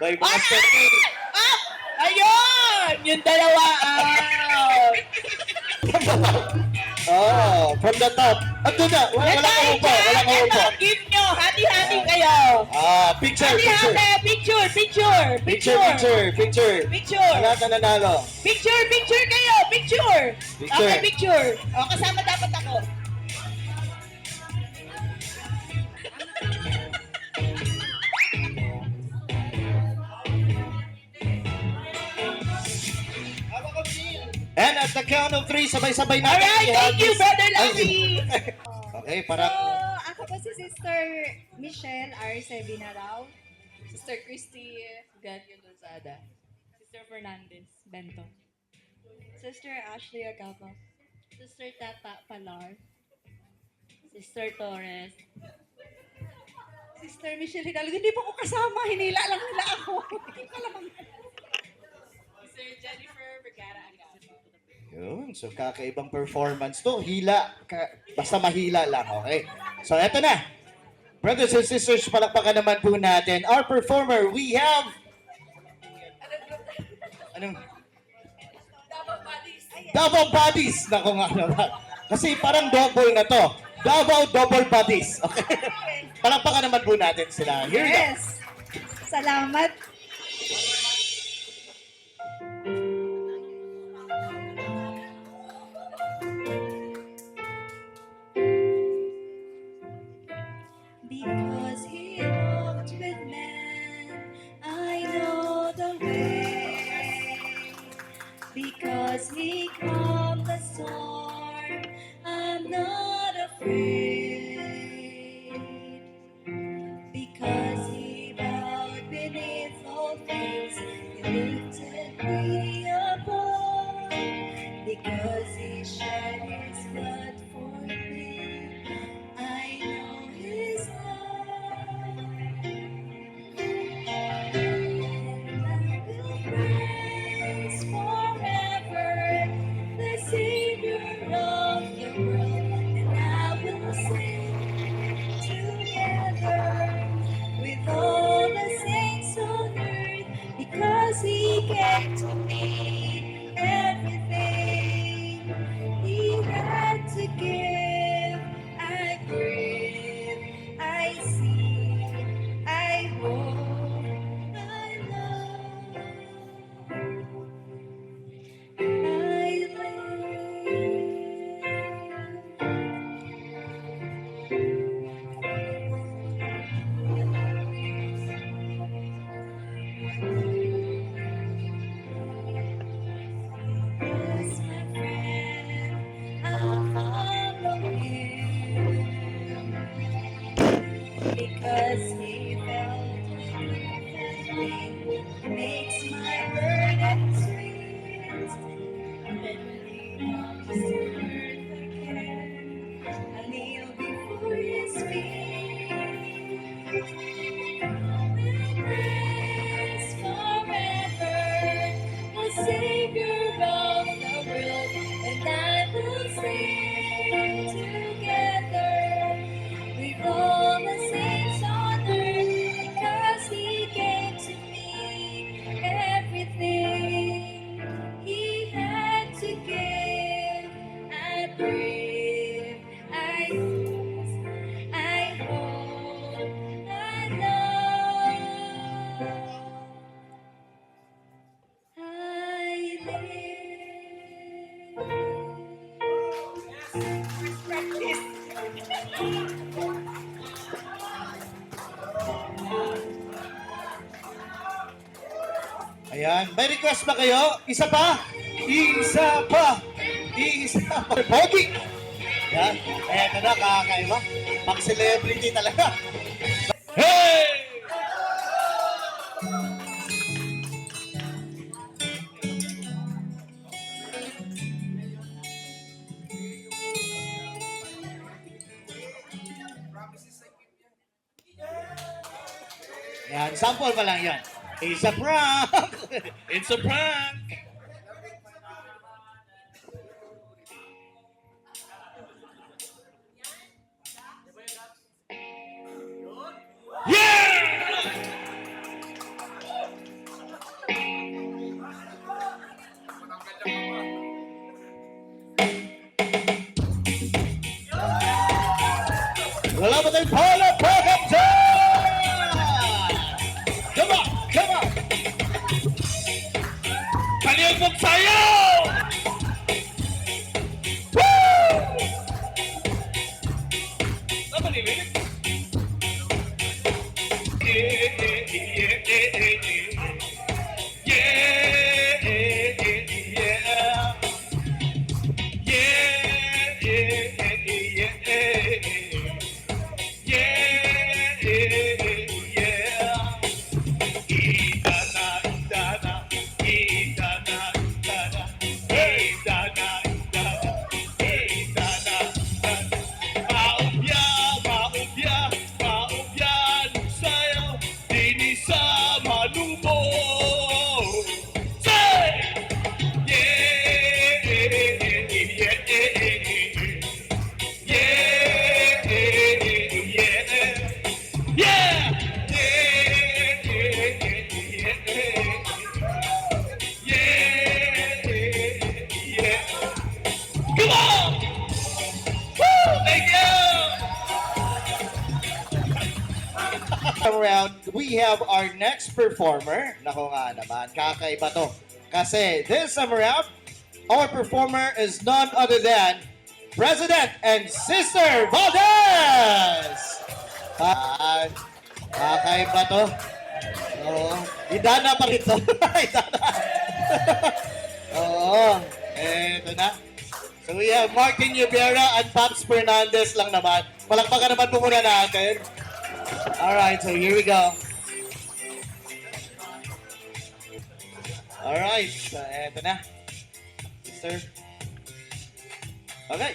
May mga second. Up! Ayun! Yung dalawa, out! Oh, from the top. Ito na. Walang upo. Walang upo. Ito, give nyo. Hati-hati kayo. Picture. Hati-hati. Picture. Picture. Wala na nanalo. Picture kayo. Picture. Picture. Okay, picture. O, kasama dapat ako. And at the count of 3, sabay-sabay natin. Alright, thank you, Brother Lucky. Okay, So, parang... ako po si Sister Michelle Arce Binaraw. Sister Christy Ganyo Lozada. Sister Fernandez Bento. Sister Ashley Agapa. Sister Tata Palar. Sister Torres. Sister Michelle Hidalgo. Hindi po ko kasama. Hinila lang nila ako. Hindi ko alam. Sister Jennifer Vergara Agapa. Yun, so kakaibang performance to. Hila, basta mahila lang, okay? So eto na. Brothers and sisters, palakpakan naman po natin. Our performer, we have... Anong? Double bodies. Naku nga naman. Kasi parang double na to. Double bodies. Okay? Palakpakan naman po natin sila. Here we go. Yes. Salamat. Because he walked with men, I know the way. Because he calmed the storm, I'm not afraid. Because he bowed beneath all things, he lifted me above. Because he shed his blood for me, I know his love. And I will praise forever the Savior of the world. And I will sing together with all the saints on earth, because he gave to me everything he had to give. I breathe, I see, I hope, I love, I Yes, my friend, I'll follow him, because he felt the grief and pain, makes my burden sweet. And when he comes to earth again, I'll kneel before his feet. Praise forever the Savior of the world, and I will sing together with all the saints on earth, because he gave to me everything he had to give. I breathe, I lose, I hope, I love, I Ayan. May request ba kayo? Isa pa? Isa pa. Pogi! Yan. Ayan na, kakaiba. Pang-celebrity talaga. Hey! Yan, sample pa lang yan. It's a prank! It's a prank! Yeah! Wala ba tayong palakpakan dyan? Come on! Come on! Kaliyan mong sayaw! Woo! Apa ni lirik? Come on! Woo! Thank you! Around, we have our next performer. Nako nga naman, kakaiba to. Kasi this time around, our performer is none other than President and Sister Valdez! Kakaiba to. Oo. Idana pa rito. Idana. Oo. Eto na. So we have Martin Rivera and Pops Fernandez lang naman. Palakpakan naman po muna natin. Alright, so here we go. Alright, so eto na. Sister. Okay.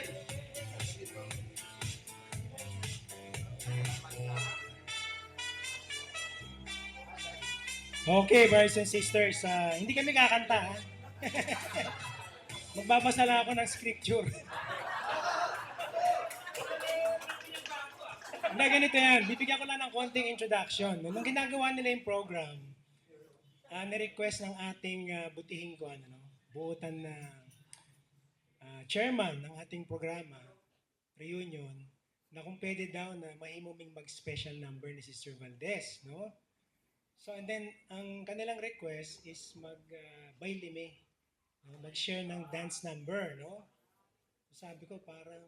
Okay, brothers and sisters, hindi kami kakanta, ha? Magbabasa lang ako ng scripture. Hindi, ganito yan. Bibigyan ko lang ng konting introduction. Nung ginagawa nila yung program, na-request ng ating butihing ko, buutan na chairman ng ating programa, reunion, na kung pwede daw na mahimuming mag-special number ni Sister Valdez, no? So, and then, ang kanilang request is mag-bailime, no? Mag-share ng dance number, no? Sabi ko, parang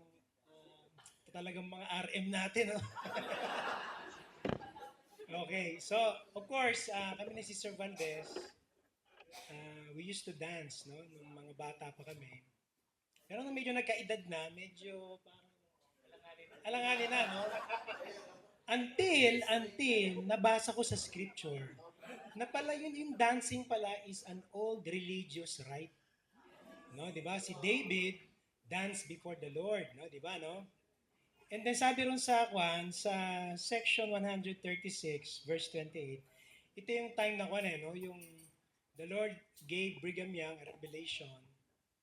talagang mga RM natin, no? Okay, so, of course, kami ni Sister Valdez, we used to dance, no? Nung mga bata pa kami. Pero nung medyo nagkaedad na, medyo parang alanganin na, no? Until nabasa ko sa scripture na pala yung dancing pala is an old religious rite. No, 'di ba? Si David danced before the Lord, no? 'Di ba, no? And then sabi ron sa section 136 verse 28, ito yung time na no, yung the Lord gave Brigham Young a revelation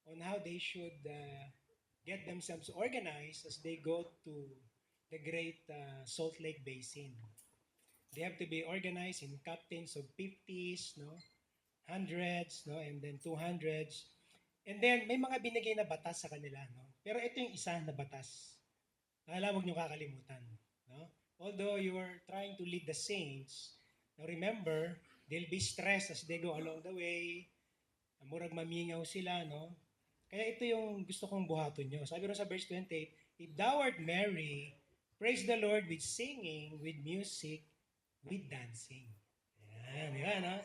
on how they should get themselves organized as they go to the great Salt Lake Basin. They have to be organized in captains of 50s, no, 100s, no, and then 200s. And then may mga binigay na batas sa kanila, no. Pero ito yung isa na batas. Alam, huwag niyo kakalimutan, no. Although you are trying to lead the saints, now remember, they'll be stressed as they go along the way. Murag mamingaw sila, no. Kaya ito yung gusto kong buhaton nyo. Sabi rin sa verse 28, if thou art merry, praise the Lord with singing, with music, with dancing. Yan, yan, ha?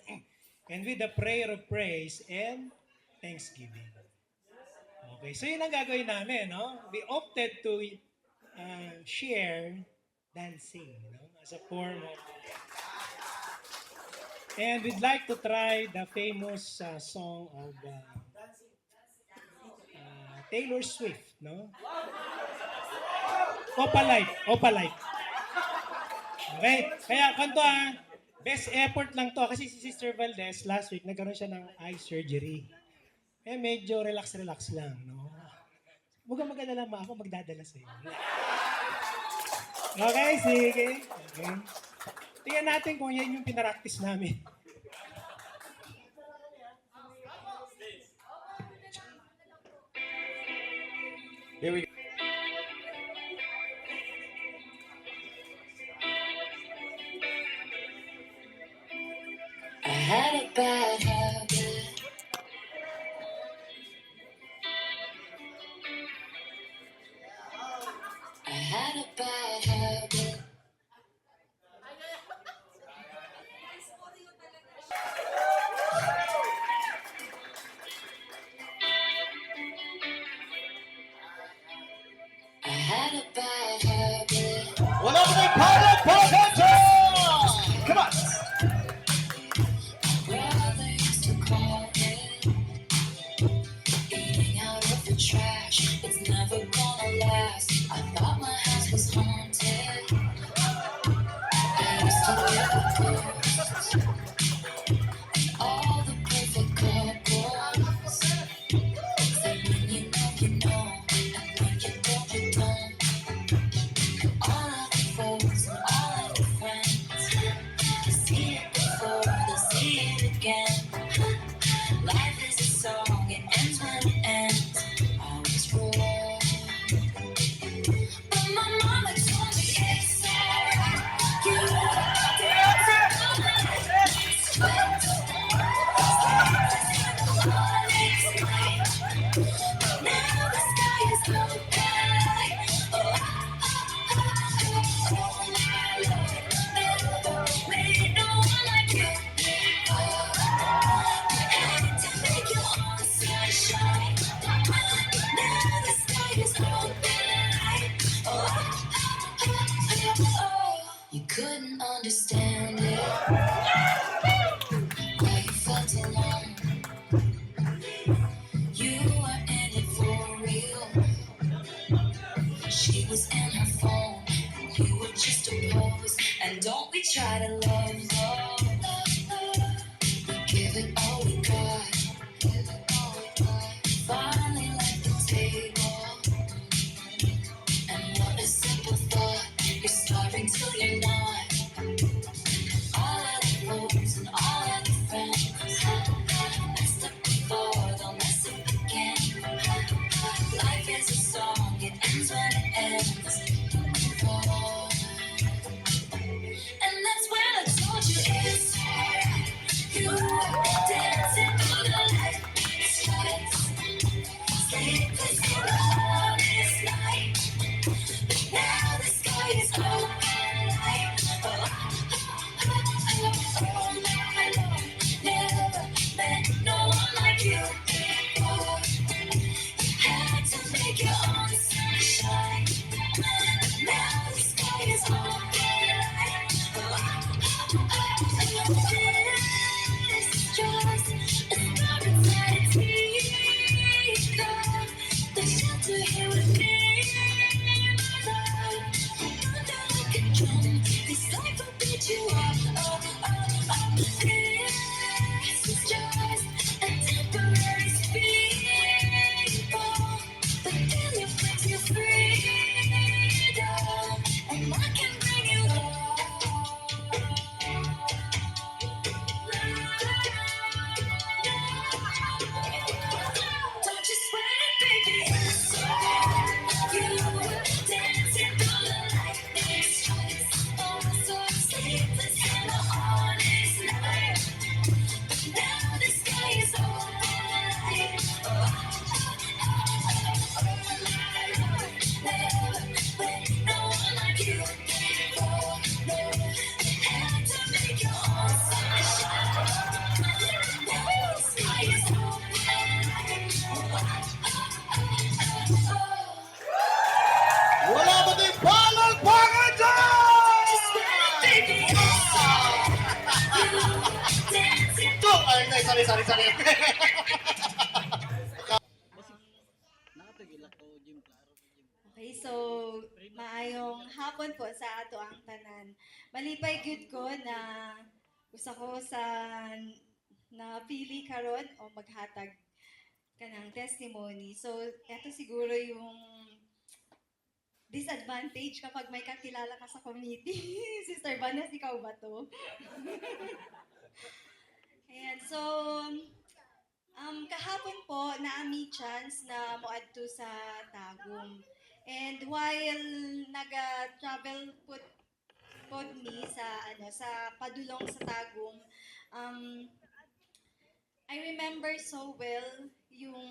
And with the prayer of praise and thanksgiving. Okay, so yun ang gagawin namin, no? We opted to share dancing, no? As a form of... And we'd like to try the famous song of Taylor Swift, no? Opalite. Okay? Kaya kanto best effort lang to. Kasi si Sister Valdez, last week, nagkaroon siya ng eye surgery. Kaya medyo relax lang, no? Huwag kang mag-alala, ako magdadala sa'yo. Okay, sige. Okay. Tingnan natin kung yan yung pinaraktis namin. Here we go. bad habit. I had a bad habit. I had a bad habit. Wala mo na palakpakan dyan! Come on! Brother used to call it eating out of the trash. It's never gonna last. I thought my house was haunted. I used to live with ghosts. All the perfect couples. Say when you know, and when you don't, you don't. All of the foes and all of the friends. They see it before, they see it again. Life is a song, it ends when it ends. I was wrong. But my mama told me it's alright. You dance all night. Sweat. Sleepless in the morning night. Now the sky is open. Oh, oh my Lord. Never made no one like you. To make your own sunshine. Now the sky is open. Oh. You couldn't understand it. Why you felt alone. You were in it for real. She was in her phone, and you were just a pose. And don't we try to love, love. Give it all we got. Give it all we got. Finally left the table. And what a simple thought. You're starving till you're not. All of the foes and all of the friends. Messed up before, they'll mess up again. Life is a song, it ends when it ends. Move on. And that's when I told you it's alright. You were dancing through the light. Sweats. Sleepless in the hardest night. Now the sky is open light. Oh my Lord, never met no one like you before. Had to make your own sunshine. Now the sky is open light. This is just a start inside a teeth. The shelter here with me, my love. Under like a drum, this life will beat you up. This is just a temporary speed bump, but then you flex your freedom, and I can bring you home. Don't you sweat it, baby, it's alright. You were dancing through the lightning strikes. Oh, so sleepless in the honest night. Now the sky is open light. Never let no one like you before. No, you had to make your own sunshine. Now the sky is open light. Wala mo din palakpakan dyan! Ay, sorry. Okay, so maayong hapon po sa ato ang tanan. Malipay gyud ko na usa ko sa napili karon o maghatag kanang testimony. So, eto siguro yung disadvantage kapag may kakilala ka sa community. Sister Vanessa, ikaw ba to? Ayan, so kahapon po naami chance na moadto sa Tagum. And while naga-travel pod mi sa sa padulong sa Tagum, I remember so well yung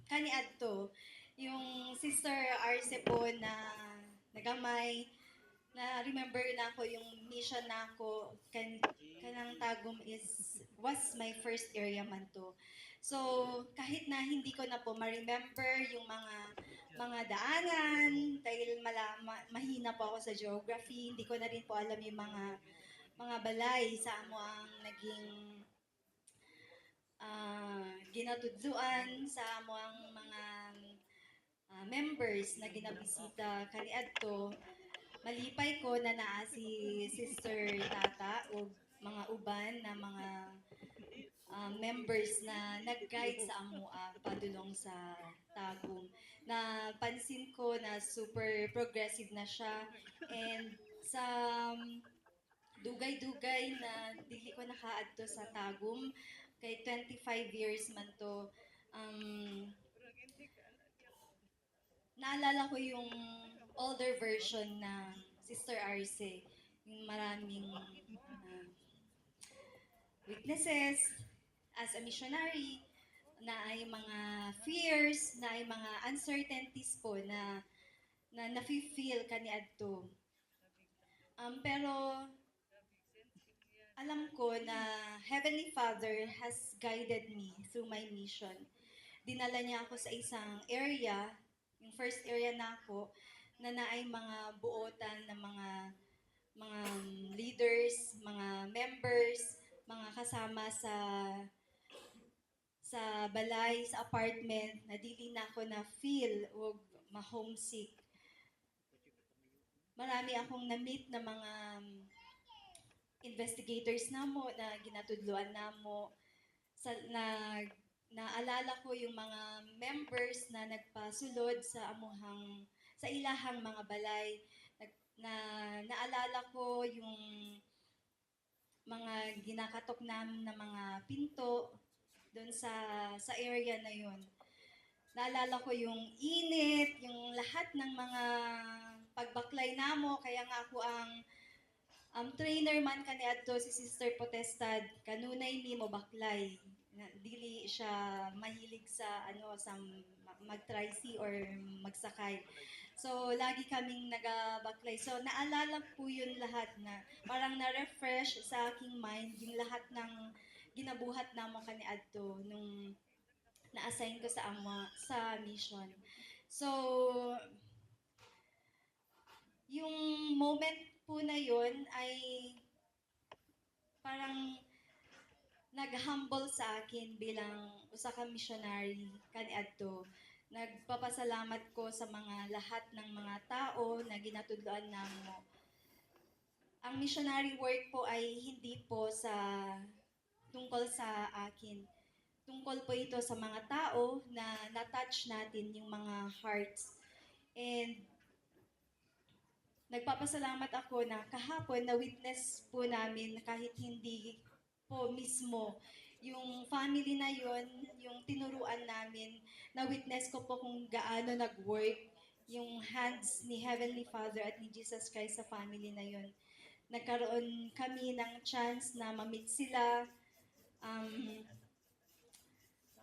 kaniadto, yung Sister Arce po na nagamay, na remember na ako yung mission na ako kanang Tagum was my first area man to. So kahit na hindi ko na po ma-remember yung mga daanan dahil mahina po ako sa geography, hindi ko na rin po alam yung mga balay sa amo ang naging ginatudluan sa amo ang mga members na ginabisita kaniadto. Malipay ko na naa si Sister Tata o mga uban na mga members na nag-guide sa amo padulong sa Tagum. Na pansin ko na super progressive na siya and sa dugay-dugay na dili ko nakaadto sa Tagum kay 25 years man to. Naalala ko yung older version ng Sister Arce, yung maraming weaknesses as a missionary, na ay mga fears, na ay mga uncertainties po na nafe-feel kaniadto. Pero alam ko na Heavenly Father has guided me through my mission. Dinala niya ako sa isang area, yung first area na ako, na naay mga buotan ng mga leaders, mga members, mga kasama sa balay, sa apartment, na dili na ako na feel o ma-homesick. Marami akong na-meet na mga investigators namo na ginatudluan namo na naalala ko yung mga members na nagpasulod sa ilahang mga balay naalala ko yung mga ginakatok namin na mga pinto doon sa area na yon. Naalala ko yung init, yung lahat ng mga pagbaklay namo, kaya nga ako ang trainer man kaniadto si Sister Potestad, kanunay mi mo baklay. Dili siya mahilig sa mag-tricy or magsakay. So lagi kaming nagabaklay. So naalala po yun lahat na parang na-refresh sa aking mind yung lahat ng ginabuhat namo kaniadto nung na-assign ko sa mission. So yung moment po na yun ay parang nag-humble sa akin bilang usa ka missionary kaniadto. Nagpapasalamat ko sa mga lahat ng mga tao na ginatudloan namo. Ang missionary work po ay hindi po tungkol sa akin. Tungkol po ito sa mga tao na na-touch natin yung mga hearts. And nagpapasalamat ako na kahapon na witness po namin kahit hindi po mismo yung family na yon, yung tinuruan namin, na witness ko po kung gaano nag-work yung hands ni Heavenly Father at ni Jesus Christ sa family na yon. Nagkaroon kami ng chance na ma-meet sila,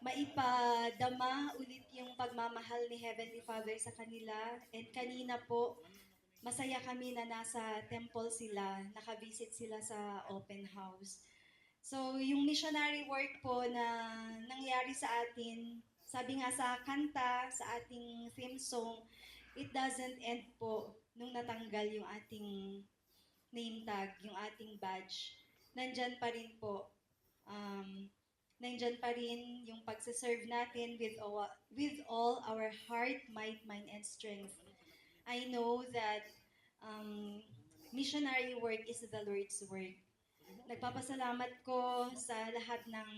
maipadama ulit yung pagmamahal ni Heavenly Father sa kanila. And kanina po, masaya kami na nasa temple sila, nakavisit sila sa open house. So, yung missionary work po na nangyari sa atin, sabi nga sa kanta, sa ating theme song, it doesn't end po nung natanggal yung ating name tag, yung ating badge. Nandyan pa rin po. Nandyan pa rin yung pagsaserve natin with all our heart, might, mind, and strength. I know that missionary work is the Lord's work. Nagpapasalamat ko sa lahat ng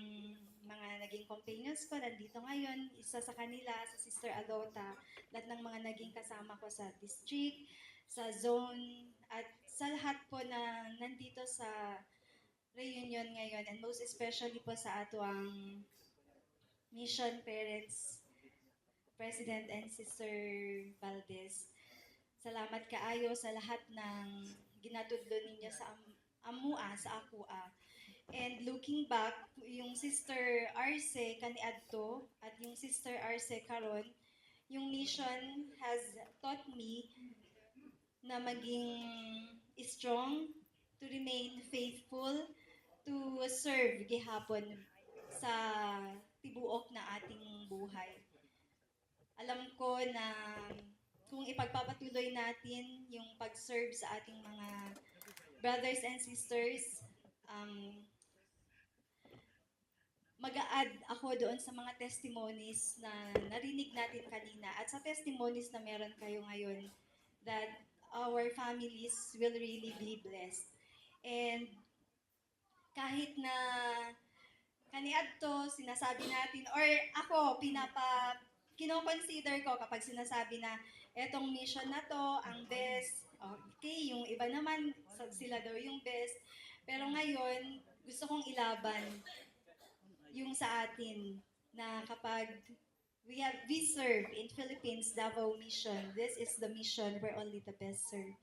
mga naging companions ko nandito ngayon. Isa sa kanila, sa Sister Adota, lahat ng mga naging kasama ko sa district, sa zone, at sa lahat po na nandito sa reunion ngayon, and most especially po sa ato ang mission parents, President and Sister Valdez. Salamat kaayo sa lahat ng ginatudlo ninyo sa amua, sa akua. And looking back, yung Sister Arce kaniadto at yung Sister Arce karon, yung mission has taught me na maging strong, to remain faithful, to serve gihapon sa tibuok na ating buhay. Alam ko na kung ipagpapatuloy natin yung pag-serve sa ating mga brothers and sisters, mag-a-add ako doon sa mga testimonies na narinig natin kanina at sa testimonies na meron kayo ngayon, that our families will really be blessed. And kahit na kaniadto sinasabi natin, or ako kino-consider ko kapag sinasabi na etong mission na to ang best, okay, yung iba naman sila daw yung best, pero ngayon gusto kong ilaban yung sa atin na kapag we serve in Philippines Davao Mission, this is the mission where only the best serve.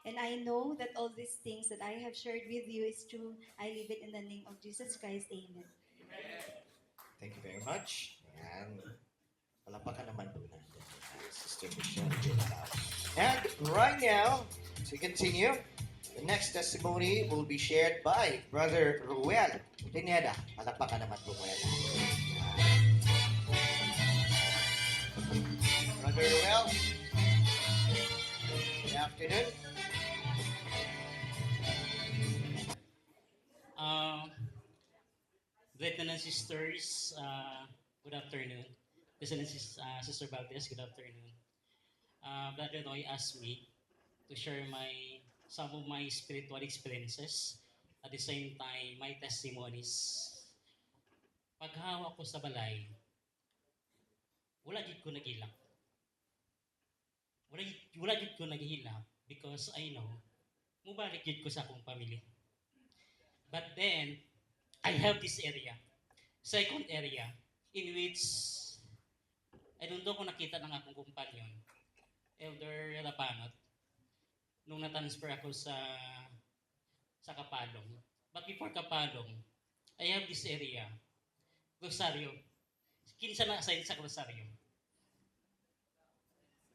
And I know that all these things that I have shared with you is true. I leave it in the name of Jesus Christ. Amen. Thank you very much. Yan. Palapakan naman po natin. Sister Michelle. And right now, to continue, the next testimony will be shared by Brother Ruel Pineda. Palapakan naman po Ruel. Brother Ruel, good afternoon. Lieutenant Sisters, good afternoon. Lieutenant Sister Valdez, good afternoon. Brother Roy asked me to share some of my spiritual experiences, at the same time my testimonies. Paghawa ko sa balay, wala gid ko nagilak. Wala gid ko naghihilak because I know mubalik gid ko sa akong pamilya. But then I have this area, second area, in which I don't know kung nakita ng akong kumpanyon, Elder Rapanot, nung na-transfer ako sa Kapalong. But before Kapalong, I have this area, Rosario. Kinsa na assign sa Rosario.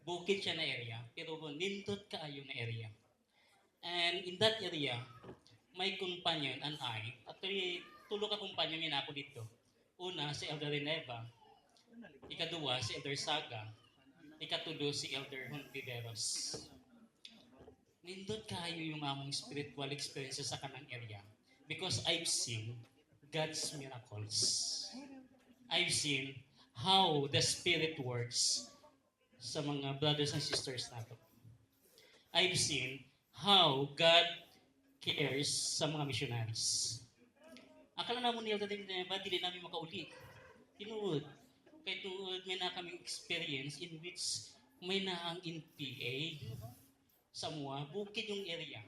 Bukid siya na area, pero nindot kaayo na area. And in that area, my companion and I, actually, tulo ka companion niya ako dito. Una, si Elder Reneva. Ikaduwa, si Elder Saga. Ikatulo, si Elder Hontiveros. Nindot kayo yung among spiritual experiences sa kanang area. Because I've seen God's miracles. I've seen how the Spirit works sa mga brothers and sisters nato. I've seen how God cares sa mga missionaries. Akala na mo niya ba dili namin makauli. Tinuod. Kaya tuod may na kaming experience in which may naang in PA sa mga bukid yung area.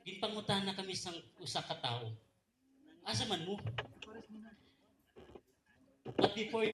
Ginpangutan na kami sa usa ka tao. Asa man mo? But before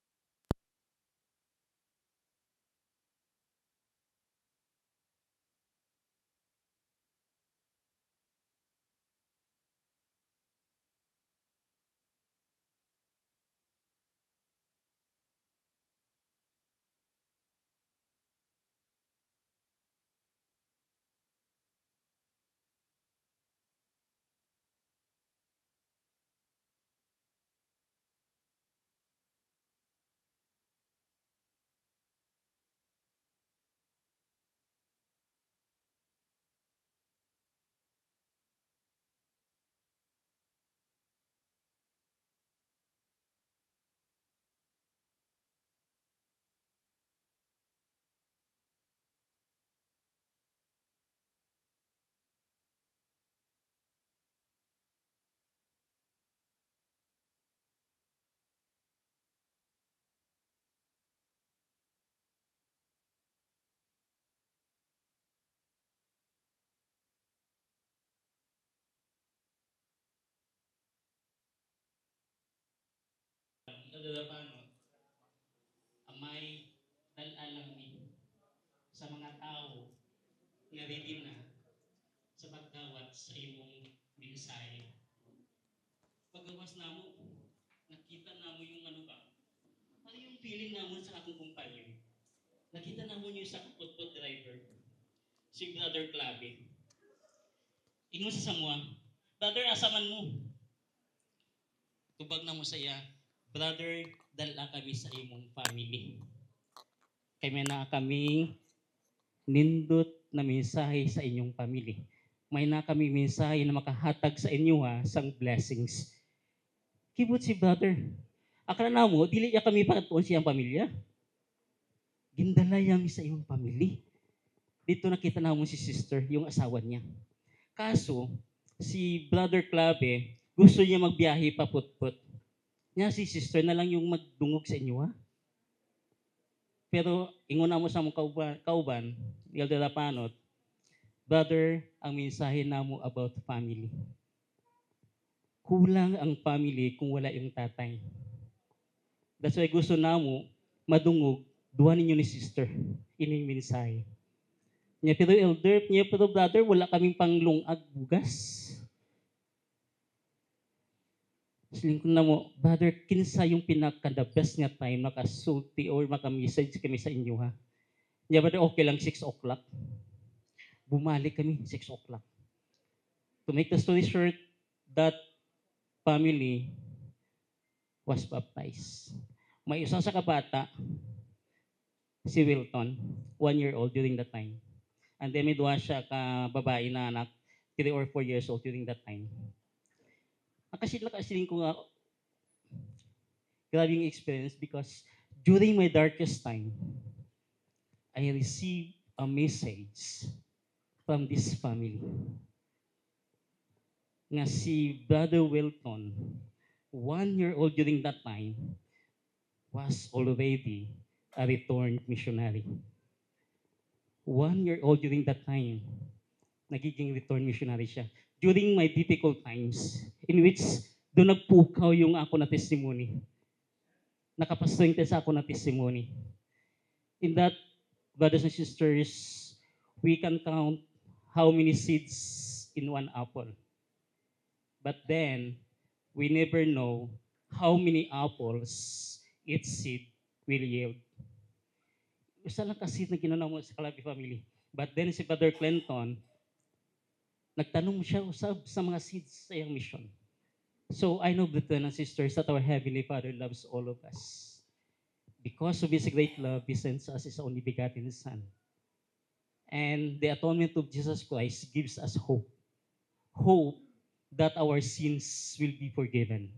Paano, amay dalalang ni sa mga tao nga ready na sa pagdawat sa imong mensahe. Pagawas na mo, nakita na mo yung ano ba, ano yung feeling na mo sa akong kumpanya. Nakita na mo yung sa putput driver, si Brother Clave. Ingon sa Samoa, Brother, asaman mo. Tubag na mo sa iya, Brother, dala kami sa imong family. Kaya may na kaming nindot na mensahe sa inyong family. May na kami mensahe na makahatag sa inyo sang blessings. Kibot si brother. Akala na mo, dili niya kami patuon siyang pamilya. Gindala yami sa iyong family. Dito nakita na mo si sister, yung asawa niya. Kaso, si Brother Clave, gusto niya magbiyahe paput-put. Niya si sister na lang yung magdungog sa inyo Pero ingon na mo sa mong kauban, Elder Rapanot, brother, ang mensahe na mo about family. Kulang ang family kung wala yung tatay. That's why gusto na mo madungog, duha ninyo ni sister. Ining mensahe. Nya pero elder, nya pero brother, wala kaming panglungag bugas. Siling ko na mo, brother, kinsa yung pinaka-the best nga time makasulti or maka-message kami sa inyo Nya brother, okay lang 6 o'clock. Bumalik kami 6 o'clock. To make the story short, that family was baptized. May isa sa kabata, si Wilton, 1 year old during that time. And then may duha siya ka babae na anak, 3 or 4 years old during that time. Nakasiling ko nga, grabe yung experience because during my darkest time, I received a message from this family. Nga si Brother Wilton, 1 year old during that time, was already a returned missionary. 1 year old during that time, nagiging returned missionary siya. During my difficult times, in which doon nagpukaw yung ako na testimony. Nakapaswerte sa ako na testimony. In that, brothers and sisters, we can count how many seeds in one apple. But then, we never know how many apples each seed will yield. Isa lang kasi na ginanaw mo sa Calabi family. But then si Brother Clinton, nagtanong siya usab sa mga seeds sa iyang mission. So I know, brothers and sisters, that our Heavenly Father loves all of us. Because of His great love, He sends us His only begotten Son. And the atonement of Jesus Christ gives us hope. Hope that our sins will be forgiven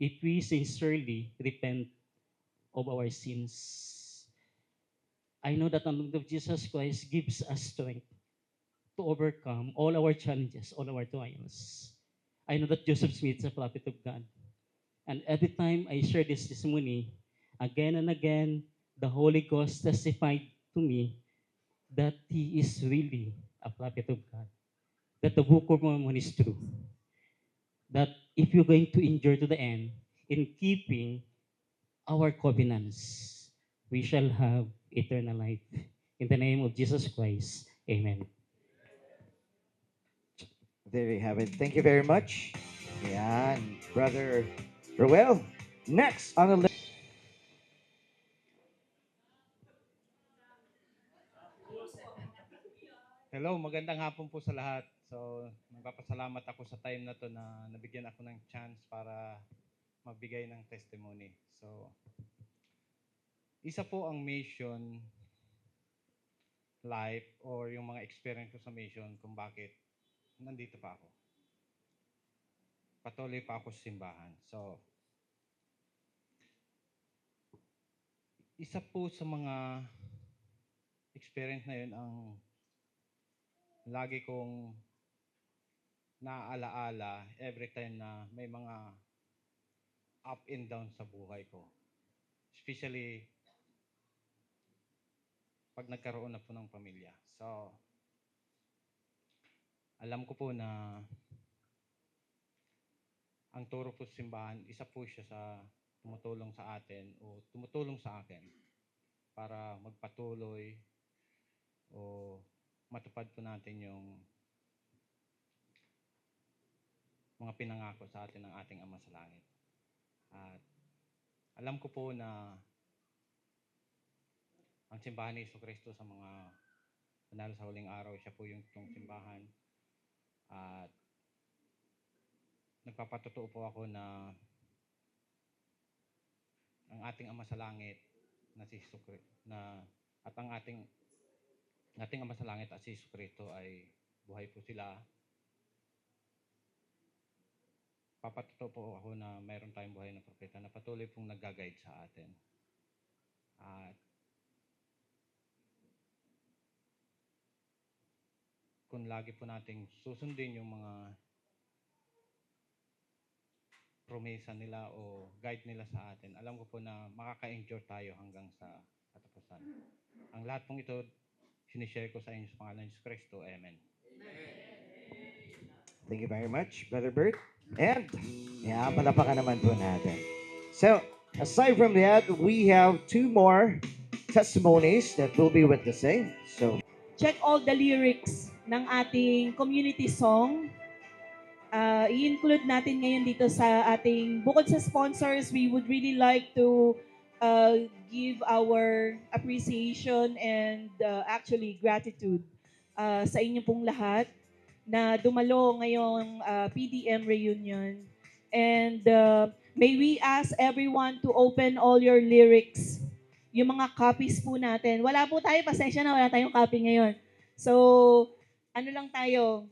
if we sincerely repent of our sins. I know that the atonement of Jesus Christ gives us strength to overcome all our challenges, all our trials. I know that Joseph Smith is a prophet of God. And every time I share this testimony, again and again, the Holy Ghost testified to me that he is really a prophet of God. That the Book of Mormon is true. That if you're going to endure to the end in keeping our covenants, we shall have eternal life. In the name of Jesus Christ, amen. There you have it. Thank you very much. Yan, Brother Roel. Next on the list. Hello, magandang hapon po sa lahat. So, nagpapasalamat ako sa time na to na nabigyan ako ng chance para magbigay ng testimony. So, isa po ang mission life or yung mga experience ko sa mission kung bakit nandito pa ako. Patuloy pa ako sa simbahan. So, isa po sa mga experience na yun ang lagi kong naaalaala every time na may mga up and down sa buhay ko. Especially pag nagkaroon na po ng pamilya. So, alam ko po na ang turo po sa simbahan, isa po siya sa tumutulong sa atin o tumutulong sa akin para magpatuloy o matupad po natin yung mga pinangako sa atin ng ating Ama sa Langit. At alam ko po na ang simbahan ni Jesucristo sa mga panalo sa huling araw, siya po yung itong simbahan. At nagpapatotoo po ako na ang ating Ama sa Langit na si Jesucristo at ang ating Ama sa Langit at si Jesucristo ay buhay po sila. Papatotoo po ako na mayroon tayong buhay na propeta na patuloy pong nag-guide sa atin. At kung lagi po nating susundin yung mga promesa nila o guide nila sa atin, alam ko po na makaka-endure tayo hanggang sa katapusan. Ang lahat pong ito, sinishare ko sa inyo sa pangalan ni Jesus Cristo. Amen. Thank you very much, Brother Bert. And, yeah, palapakan naman po natin. So, aside from that, we have 2 more testimonies that we'll be witnessing. So, Check all the lyrics ng ating community song. I-include natin ngayon dito sa ating, bukod sa sponsors, we would really like to give our appreciation and actually gratitude sa inyo pong lahat na dumalo ngayong PDM reunion. And may we ask everyone to open all your lyrics, yung mga copies po natin. Wala po tayo, pasensya na, wala tayong copy ngayon. So, ano lang tayo,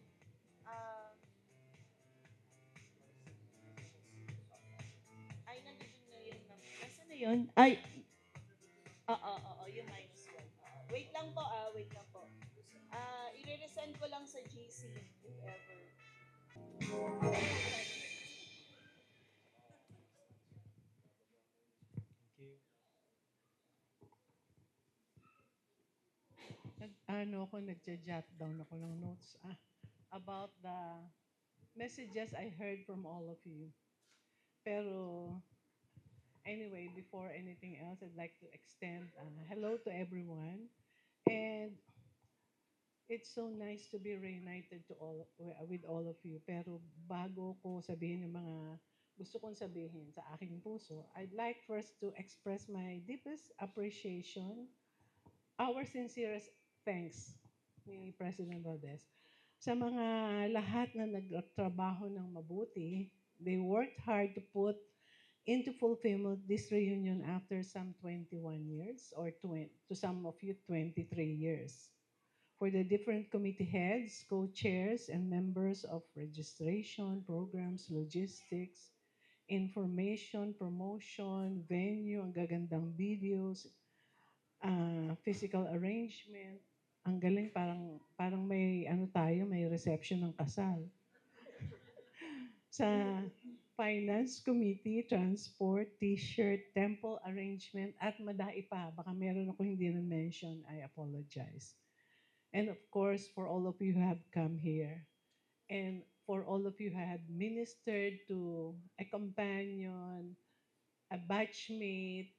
ay, nandun na yun. Nasaan na yun? Ay, oo, yung minus one. Wait lang po, wait lang po. I-resend ko lang sa GC if ever. Nagja-jot down ako ng notes about the messages I heard from all of you. Pero anyway, before anything else, I'd like to extend hello to everyone. And it's so nice to be reunited with all of you. Pero bago ko sabihin yung mga gusto kong sabihin sa aking puso, I'd like first to express my deepest appreciation, our sincerest thanks ni President Valdez sa mga lahat na nagtrabaho ng mabuti. They worked hard to put into fulfillment this reunion after some 21 years or to some of you 23 years. For the different committee heads, co-chairs, and members of registration, programs, logistics, information, promotion, venue, ang gagandang videos, physical arrangement. Ang galing, parang may may reception ng kasal. Sa Finance Committee, Transport, T-shirt, Temple Arrangement, at madai pa. Baka meron ako hindi na-mention, I apologize. And of course, for all of you who have come here, and for all of you who had ministered to a companion, a batchmate,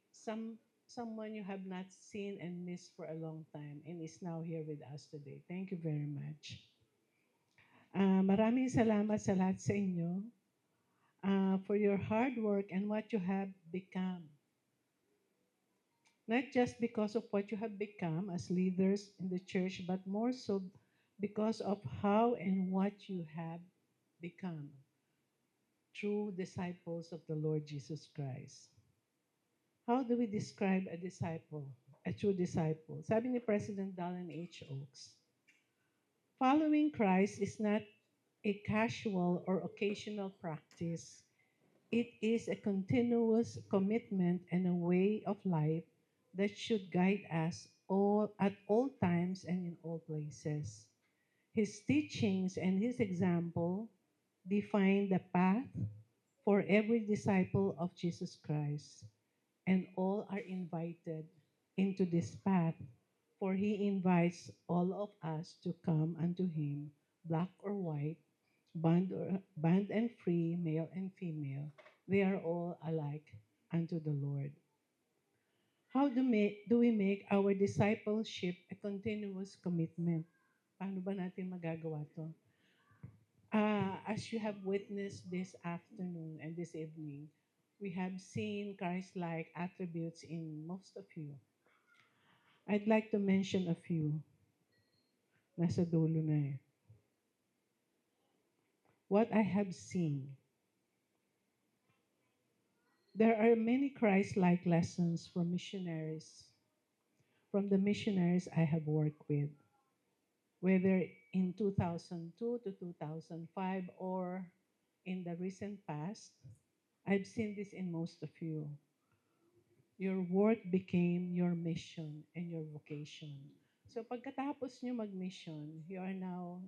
someone you have not seen and missed for a long time and is now here with us today. Thank you very much. Maraming salamat sa lahat sa inyo for your hard work and what you have become. Not just because of what you have become as leaders in the church, but more so because of how and what you have become true disciples of the Lord Jesus Christ. How do we describe a disciple, a true disciple? Sabi ni President Dallin H. Oaks, following Christ is not a casual or occasional practice. It is a continuous commitment and a way of life that should guide us at all times and in all places. His teachings and his example define the path for every disciple of Jesus Christ, and all are invited into this path, for he invites all of us to come unto him, black or white, bond and free, male and female. They are all alike unto the Lord. How do we make our discipleship a continuous commitment? Paano ba natin magagawa to? As you have witnessed this afternoon and this evening, we have seen Christ-like attributes in most of you. I'd like to mention a few. Nasa dulo na eh. What I have seen. There are many Christ-like lessons from the missionaries I have worked with, whether in 2002 to 2005 or in the recent past. I've seen this in most of you. Your work became your mission and your vocation. So pagkatapos nyo mag-mission, you are now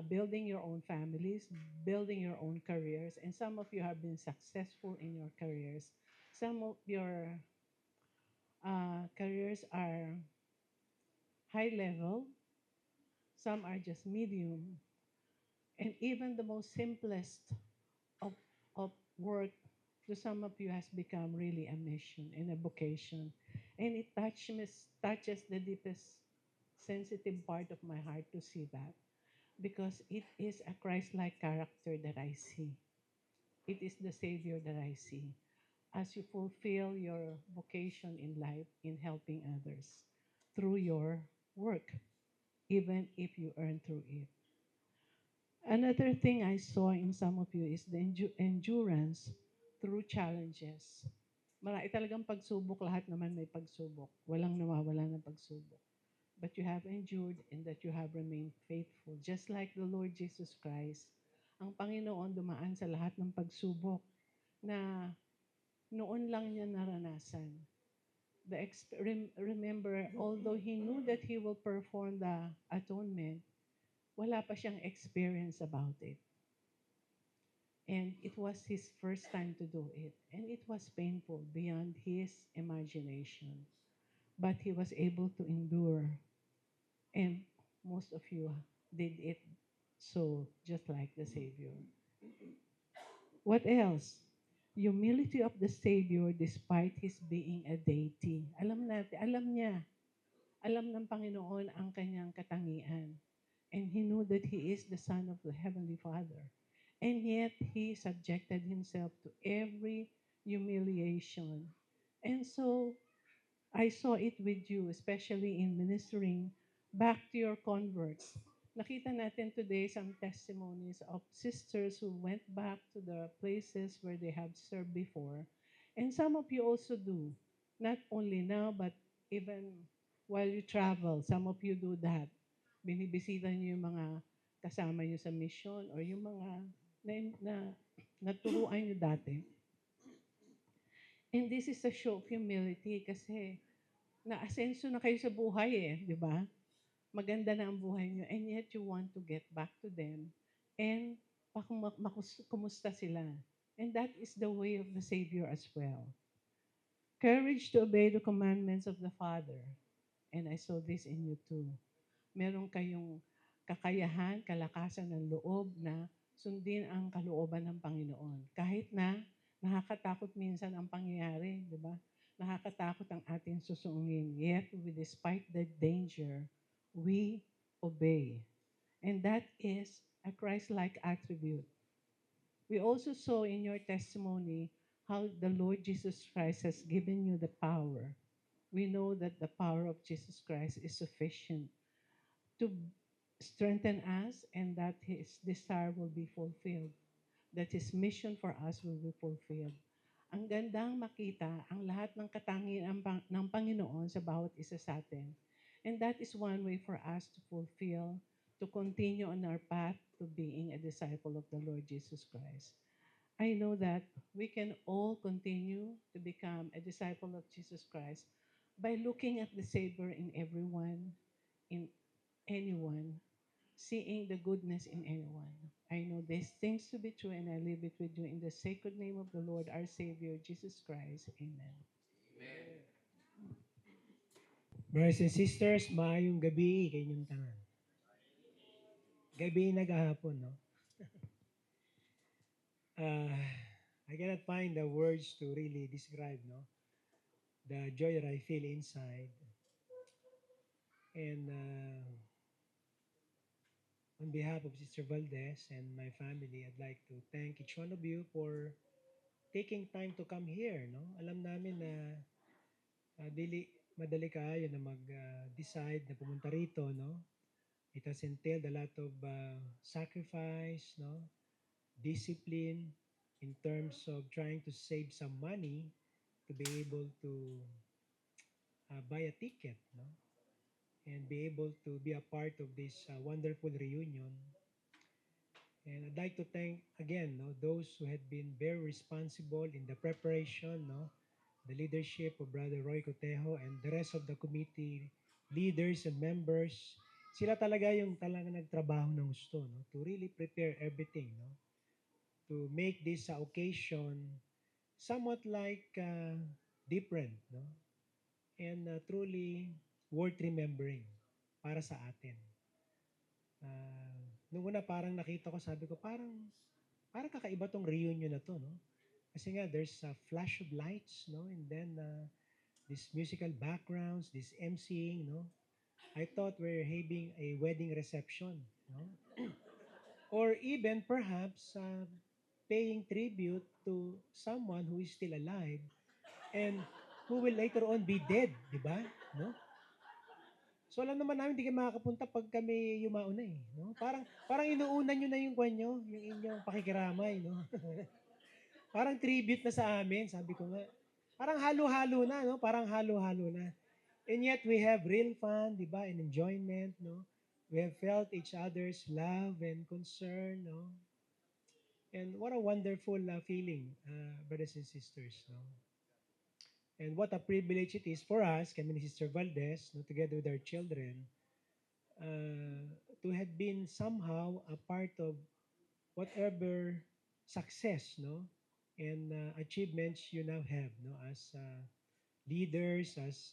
building your own families, building your own careers, and some of you have been successful in your careers. Some of your careers are high level, some are just medium, and even the most simplest of, of work to some of you has become really a mission and a vocation. And it touches the deepest sensitive part of my heart to see that because it is a Christ-like character that I see. It is the Savior that I see as you fulfill your vocation in life in helping others through your work, even if you earn through it. Another thing I saw in some of you is the endurance through challenges. Marami talagang pagsubok, lahat naman may pagsubok. Walang nawawala ng pagsubok. But you have endured and that you have remained faithful. Just like the Lord Jesus Christ, ang Panginoon dumaan sa lahat ng pagsubok na noon lang niya naranasan. Remember, although he knew that he will perform the atonement, wala pa siyang experience about it. And it was his first time to do it. And it was painful beyond his imagination. But he was able to endure. And most of you did it so, just like the Savior. What else? Humility of the Savior despite his being a deity. Alam niya, alam ng Panginoon ang kanyang katangian. And he knew that he is the Son of the Heavenly Father. And yet, he subjected himself to every humiliation. And so, I saw it with you, especially in ministering back to your converts. Nakita natin today some testimonies of sisters who went back to the places where they have served before. And some of you also do, not only now, but even while you travel, some of you do that. Binibisita niyo yung mga kasama niyo sa mission or yung mga na naturuan niyo dati. And this is a show of humility kasi na-asenso na kayo sa buhay di ba? Maganda na ang buhay niyo and yet you want to get back to them and kumusta sila. And that is the way of the Savior as well. Courage to obey the commandments of the Father. And I saw this in you too. Meron kayong kakayahan, kalakasan ng loob na sundin ang kalooban ng Panginoon. Kahit na nakakatakot minsan ang pangyayari, di ba? Nakakatakot ang ating susungin. Yet, despite the danger, we obey. And that is a Christ-like attribute. We also saw in your testimony how the Lord Jesus Christ has given you the power. We know that the power of Jesus Christ is sufficient to strengthen us and that His desire will be fulfilled, that His mission for us will be fulfilled. Ang gandang makita ang lahat ng katangian ng Panginoon sa bawat isa sa atin. And that is one way for us to fulfill, to continue on our path to being a disciple of the Lord Jesus Christ. I know that we can all continue to become a disciple of Jesus Christ by looking at the Savior in everyone, in anyone, seeing the goodness in anyone. I know these things to be true and I leave it with you in the sacred name of the Lord, our Savior, Jesus Christ. Amen. Brothers and sisters, maayong gabi kainyong tanan. Gabi na gahapon, no? I cannot find the words to really describe, no? The joy that I feel inside. And on behalf of Sister Valdez and my family, I'd like to thank each one of you for taking time to come here. No? Alam namin na madali kayo na mag-decide na pumunta rito. No? It has entailed a lot of sacrifice, no? Discipline in terms of trying to save some money to be able to buy a ticket, no? And be able to be a part of this wonderful reunion. And I'd like to thank again, no, those who had been very responsible in the preparation, no, the leadership of Brother Roy Cotejo and the rest of the committee leaders and members. Sila talaga yung talaga nagtrabaho ng gusto, no, to really prepare everything, no, to make this occasion somewhat like different, no, and truly worth remembering para sa atin. Nung una parang nakita ko, sabi ko parang kakaiba tong reunion na to, no? Kasi nga there's a flash of lights, no? And then this musical backgrounds, this emceeing, no? I thought we're having a wedding reception, no? Or even perhaps paying tribute to someone who is still alive and who will later on be dead, di ba? No? So alam naman namin hindi kayo makakapunta pag kami yumao na eh, no? Parang inuuna niyo na yung kwan nyo, yung inyong pakikiramay, no? Parang tribute na sa amin, sabi ko nga. Parang halo-halo na, no? Parang halo-halo na. And yet we have real fun, di ba? And enjoyment, no? We have felt each other's love and concern, no? And what a wonderful feeling, brothers and sisters, no? And what a privilege it is for us, kami ni Sister Valdez, no, together with our children, to have been somehow a part of whatever success, no, and achievements you now have, no, as leaders, as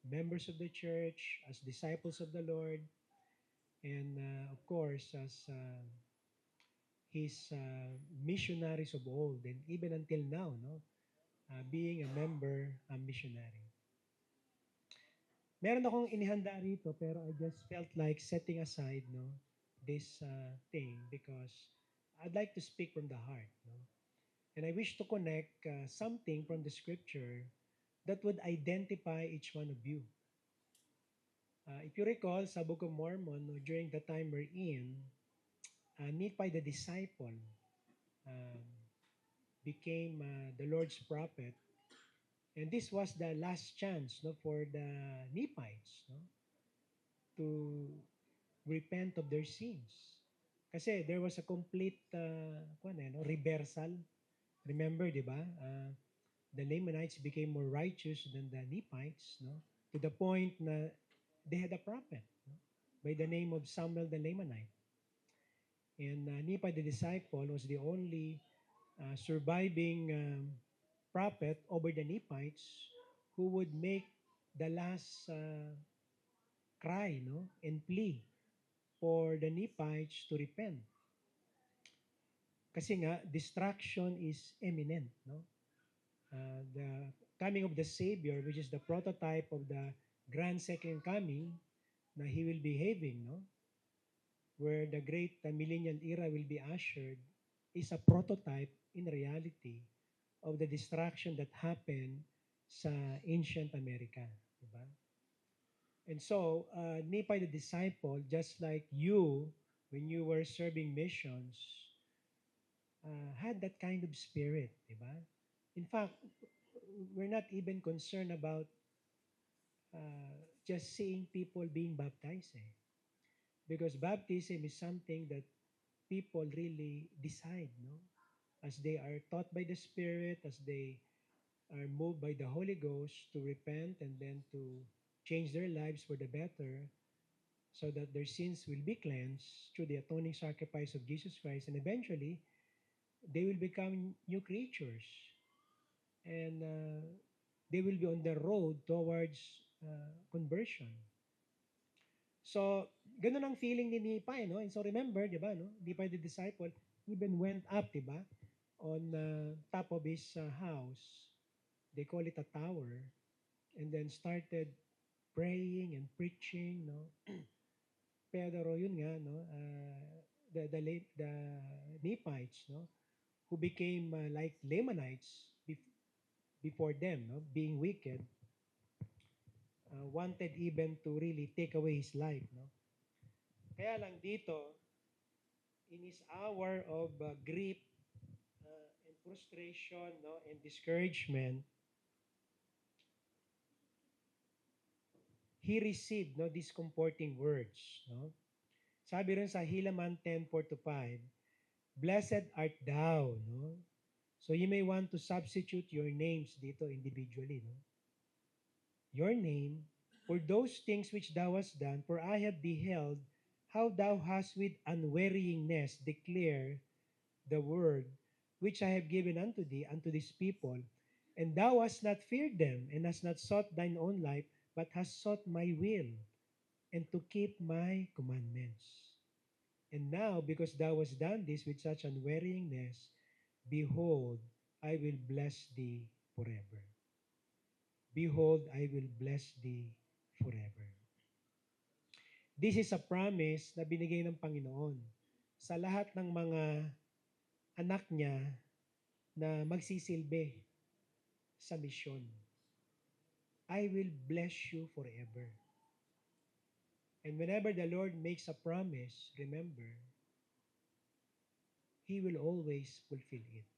members of the church, as disciples of the Lord, and of course as His missionaries of old, and even until now, no, being a member, a missionary. Meron akong inihanda rito pero I just felt like setting aside, no, this thing because I'd like to speak from the heart, no? And I wish to connect something from the scripture that would identify each one of you. If you recall, sa Book of Mormon, no, during the time we're in, Nephi the disciple became the Lord's prophet. And this was the last chance, no, for the Nephites, no, to repent of their sins. Kasi there was a complete reversal. Remember, di ba? The Lamanites became more righteous than the Nephites, no? To the point na they had a prophet, no, by the name of Samuel the Lamanite. And Nephi the disciple was the only surviving prophet over the Nephites who would make the last cry, no, and plea for the Nephites to repent. Kasi nga, destruction is imminent, no? The coming of the Savior, which is the prototype of the grand second coming, na He will be having, no? Where the great millennial era will be ushered, is a prototype in reality of the destruction that happened sa ancient America. Diba? And so, Nephi the disciple, just like you, when you were serving missions, had that kind of spirit. Diba? In fact, we're not even concerned about just seeing people being baptized. Because baptism is something that people really decide, no? As they are taught by the Spirit, as they are moved by the Holy Ghost to repent and then to change their lives for the better so that their sins will be cleansed through the atoning sacrifice of Jesus Christ, and eventually they will become new creatures and they will be on the road towards conversion. So, ganun ang feeling ni Nephi, no? And so remember, di ba, no? Nephi the disciple even went up, di ba, on top of his house. They call it a tower. And then started praying and preaching, no? Pero yun nga, no? the Nephites, no, who became like Lamanites before them, no, being wicked, wanted even to really take away his life, no. Kaya lang dito, in his hour of grief and frustration, no, and discouragement, he received, no, these comforting words, no. Sabi rin sa Helaman 10:4-5, blessed art thou, no. So you may want to substitute your names dito individually, no. Your name for those things which thou hast done, for I have beheld how thou hast with unwearyingness declared the word which I have given unto thee, unto this people, and thou hast not feared them, and hast not sought thine own life, but hast sought my will, and to keep my commandments. And now, because thou hast done this with such unwearyingness, behold, I will bless thee forever. Behold, I will bless thee forever. This is a promise na binigay ng Panginoon sa lahat ng mga anak niya na magsisilbi sa misyon. I will bless you forever. And whenever the Lord makes a promise, remember, He will always fulfill it.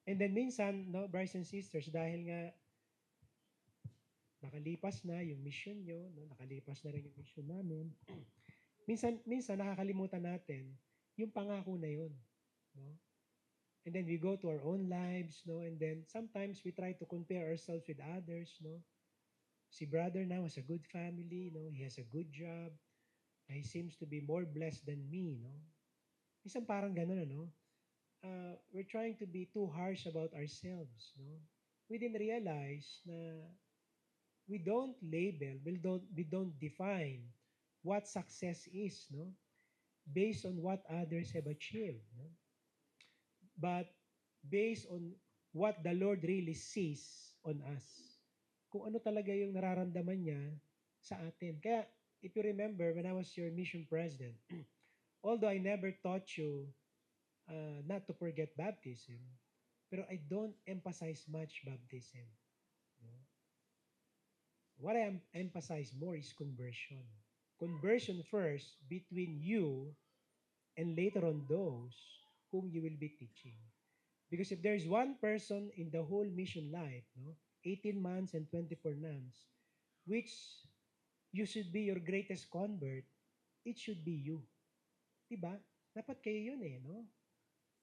And then minsan, no, brothers and sisters, dahil nga nakalipas na yung mission nyo, no, nakalipas na rin yung mission namin, minsan nakakalimutan natin yung pangako na yun. No? And then we go to our own lives, no? And then sometimes we try to compare ourselves with others, no? Si brother now has a good family, no? He has a good job. He seems to be more blessed than me, no? Minsan parang ganun, ano? We're trying to be too harsh about ourselves, no? We didn't realize na we don't label, we don't define what success is, no? Based on what others have achieved, no? But based on what the Lord really sees on us. Kung ano talaga yung nararamdaman niya sa atin. Kaya, if you remember, when I was your mission president, although I never taught you not to forget baptism, pero I don't emphasize much baptism. No? What I emphasize more is conversion. Conversion first between you and later on those whom you will be teaching. Because if there is one person in the whole mission life, no, 18 months and 24 months, which you should be your greatest convert, it should be you. Diba? Dapat kayo yun eh, no?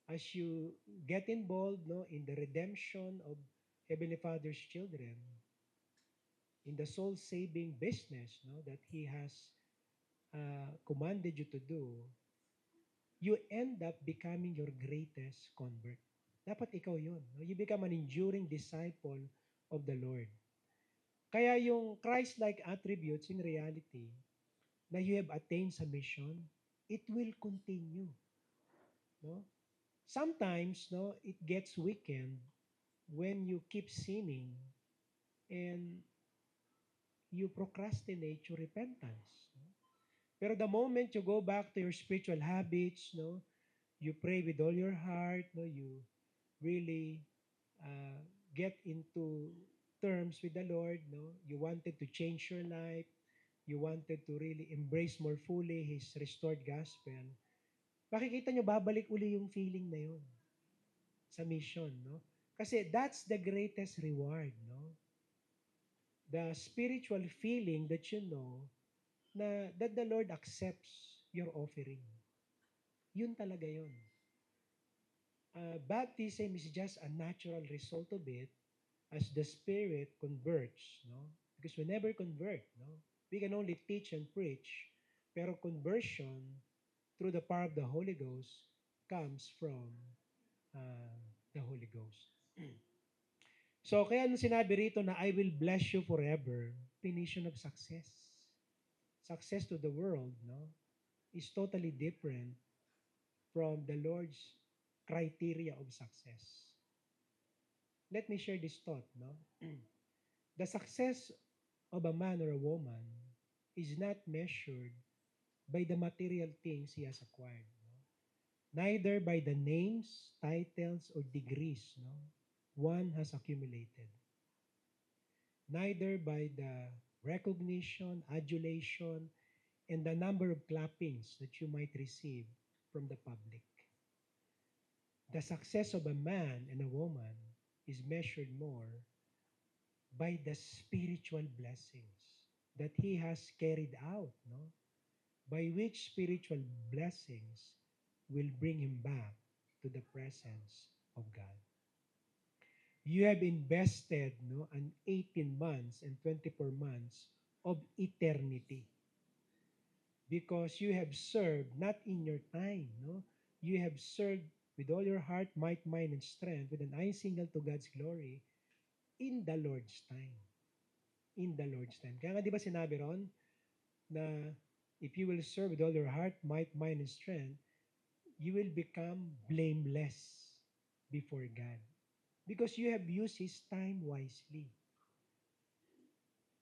As you get involved, no, in the redemption of Heavenly Father's children, in the soul-saving business, no, that He has commanded you to do, you end up becoming your greatest convert. Dapat ikaw yun. No? You become an enduring disciple of the Lord. Kaya yung Christ-like attributes in reality na you have attained sa mission, it will continue. No? Sometimes, no, it gets weakened when you keep sinning and you procrastinate your repentance. No? Pero the moment you go back to your spiritual habits, no, you pray with all your heart, no, you really get into terms with the Lord, no? You wanted to change your life. You wanted to really embrace more fully His restored gospel. Makikita nyo, babalik uli yung feeling na yun sa mission, no? Kasi that's the greatest reward, no? The spiritual feeling that you know na that the Lord accepts your offering. Yun talaga yun. Baptism is just a natural result of it as the Spirit converts, no? Because we never convert, no? We can only teach and preach, pero conversion through the power of the Holy Ghost comes from the Holy Ghost. So, kaya nung sinabi rito na I will bless you forever, definition of success. Success to the world, no, is totally different from the Lord's criteria of success. Let me share this thought, no? The success of a man or a woman is not measured by the material things he has acquired. No? Neither by the names, titles, or degrees one has accumulated. Neither by the recognition, adulation, and the number of clappings that you might receive from the public. The success of a man and a woman is measured more by the spiritual blessings that he has carried out, by which spiritual blessings will bring him back to the presence of God. You have invested an 18 months and 24 months of eternity because you have served not in your time, you have served with all your heart, might, mind, and strength with an eye single to God's glory in the Lord's time. In the Lord's time. Kaya nga di ba sinabi ron na if you will serve with all your heart, might, mind, and strength, you will become blameless before God. Because you have used His time wisely.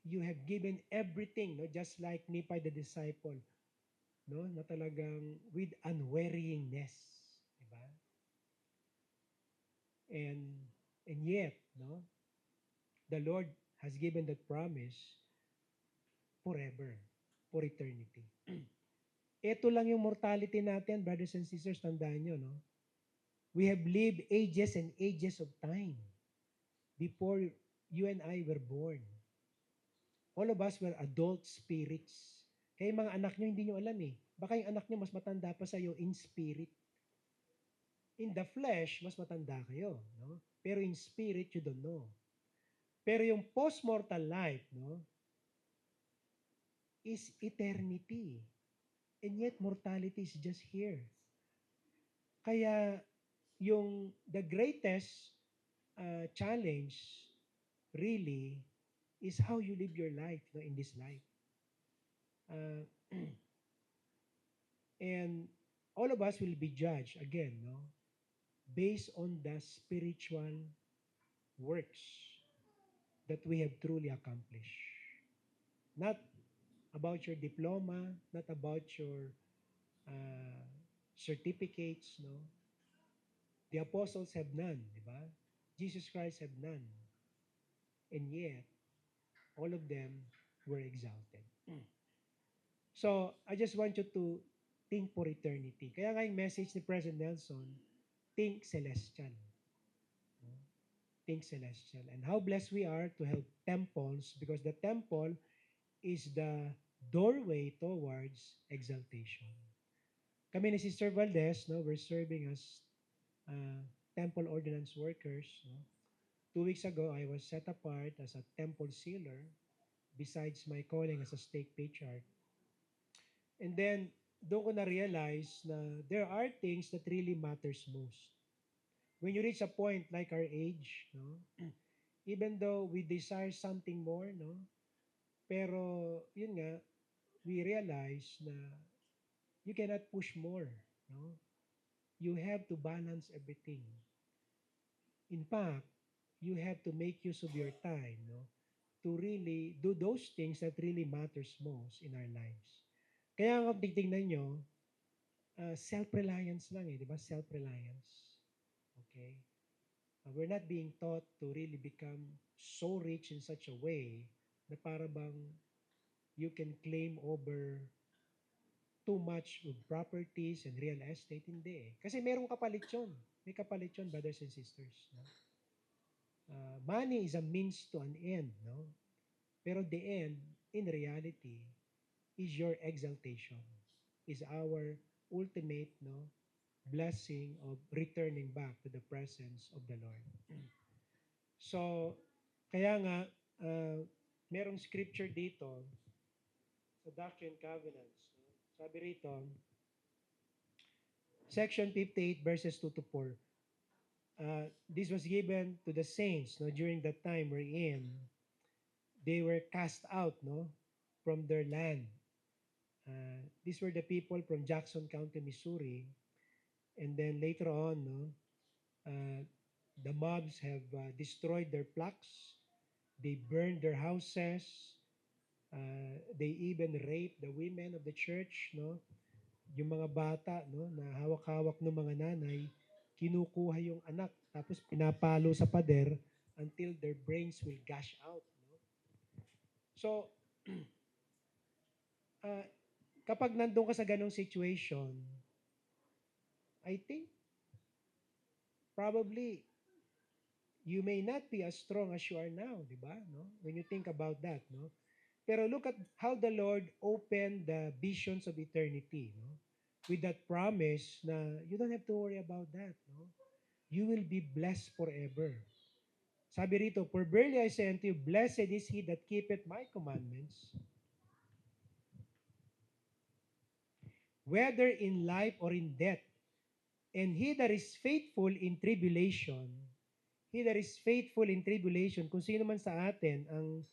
You have given everything, just like Nephi the disciple, na talagang with unwearyingness. Diba? And yet, the Lord has given that promise forever, for eternity. Ito lang yung mortality natin, brothers and sisters, tandaan nyo, We have lived ages and ages of time before you and I were born. All of us were adult spirits. Kaya yung mga anak nyo, hindi nyo alam eh. Baka yung anak nyo mas matanda pa sa'yo in spirit. In the flesh, mas matanda kayo. Pero in spirit, you don't know. Pero yung post-mortal life, is eternity. And yet, mortality is just here. Kaya, the greatest challenge really is how you live your life in this life. And all of us will be judged again, based on the spiritual works that we have truly accomplished. Not about your diploma, not about your certificates, The apostles have none, di ba? Jesus Christ have none. And yet, all of them were exalted. So, I just want you to think for eternity. Kaya nga yung message ni President Nelson, think celestial. Think celestial. And how blessed we are to have temples because the temple is the doorway towards exaltation. Kami ni Sister Valdez, we're serving as temple ordinance workers. 2 weeks ago, I was set apart as a temple sealer besides my calling as a stake patriarch. And then, doon ko na-realize na there are things that really matters most. When you reach a point like our age, even though we desire something more, pero yun nga, we realize na you cannot push more. You have to balance everything. In fact, you have to make use of your time to really do those things that really matters most in our lives. Kaya kung titignan nyo, self-reliance lang di ba? Self-reliance. Okay? We're not being taught to really become so rich in such a way na para bang you can claim over too much of properties and real estate. Hindi. Kasi merong kapalit yun. May kapalit yun, brothers and sisters. Money is a means to an end. Pero the end, in reality, is your exaltation. Is our ultimate blessing of returning back to the presence of the Lord. So, kaya nga, merong scripture dito sa Doctrine and Covenants. Sabi rito, section 58 verses 2 to 4. This was given to the saints during that time wherein they were cast out from their land. These were the people from Jackson County, Missouri. And then later on, the mobs have destroyed their plaques. They burned their houses. They even rape the women of the church, no? Yung mga bata, no, na hawak-hawak ng mga nanay, kinukuha yung anak, tapos pinapalo sa pader until their brains will gush out. No? So, kapag nandun ka sa ganong situation, I think probably you may not be as strong as you are now, di ba? No? When you think about that, no? Pero look at how the Lord opened the visions of eternity, no? With that promise na you don't have to worry about that, no? You will be blessed forever. Sabi rito, for verily I say unto you, blessed is he that keepeth my commandments, whether in life or in death. And he that is faithful in tribulation, he that is faithful in tribulation, kung sino man sa atin ang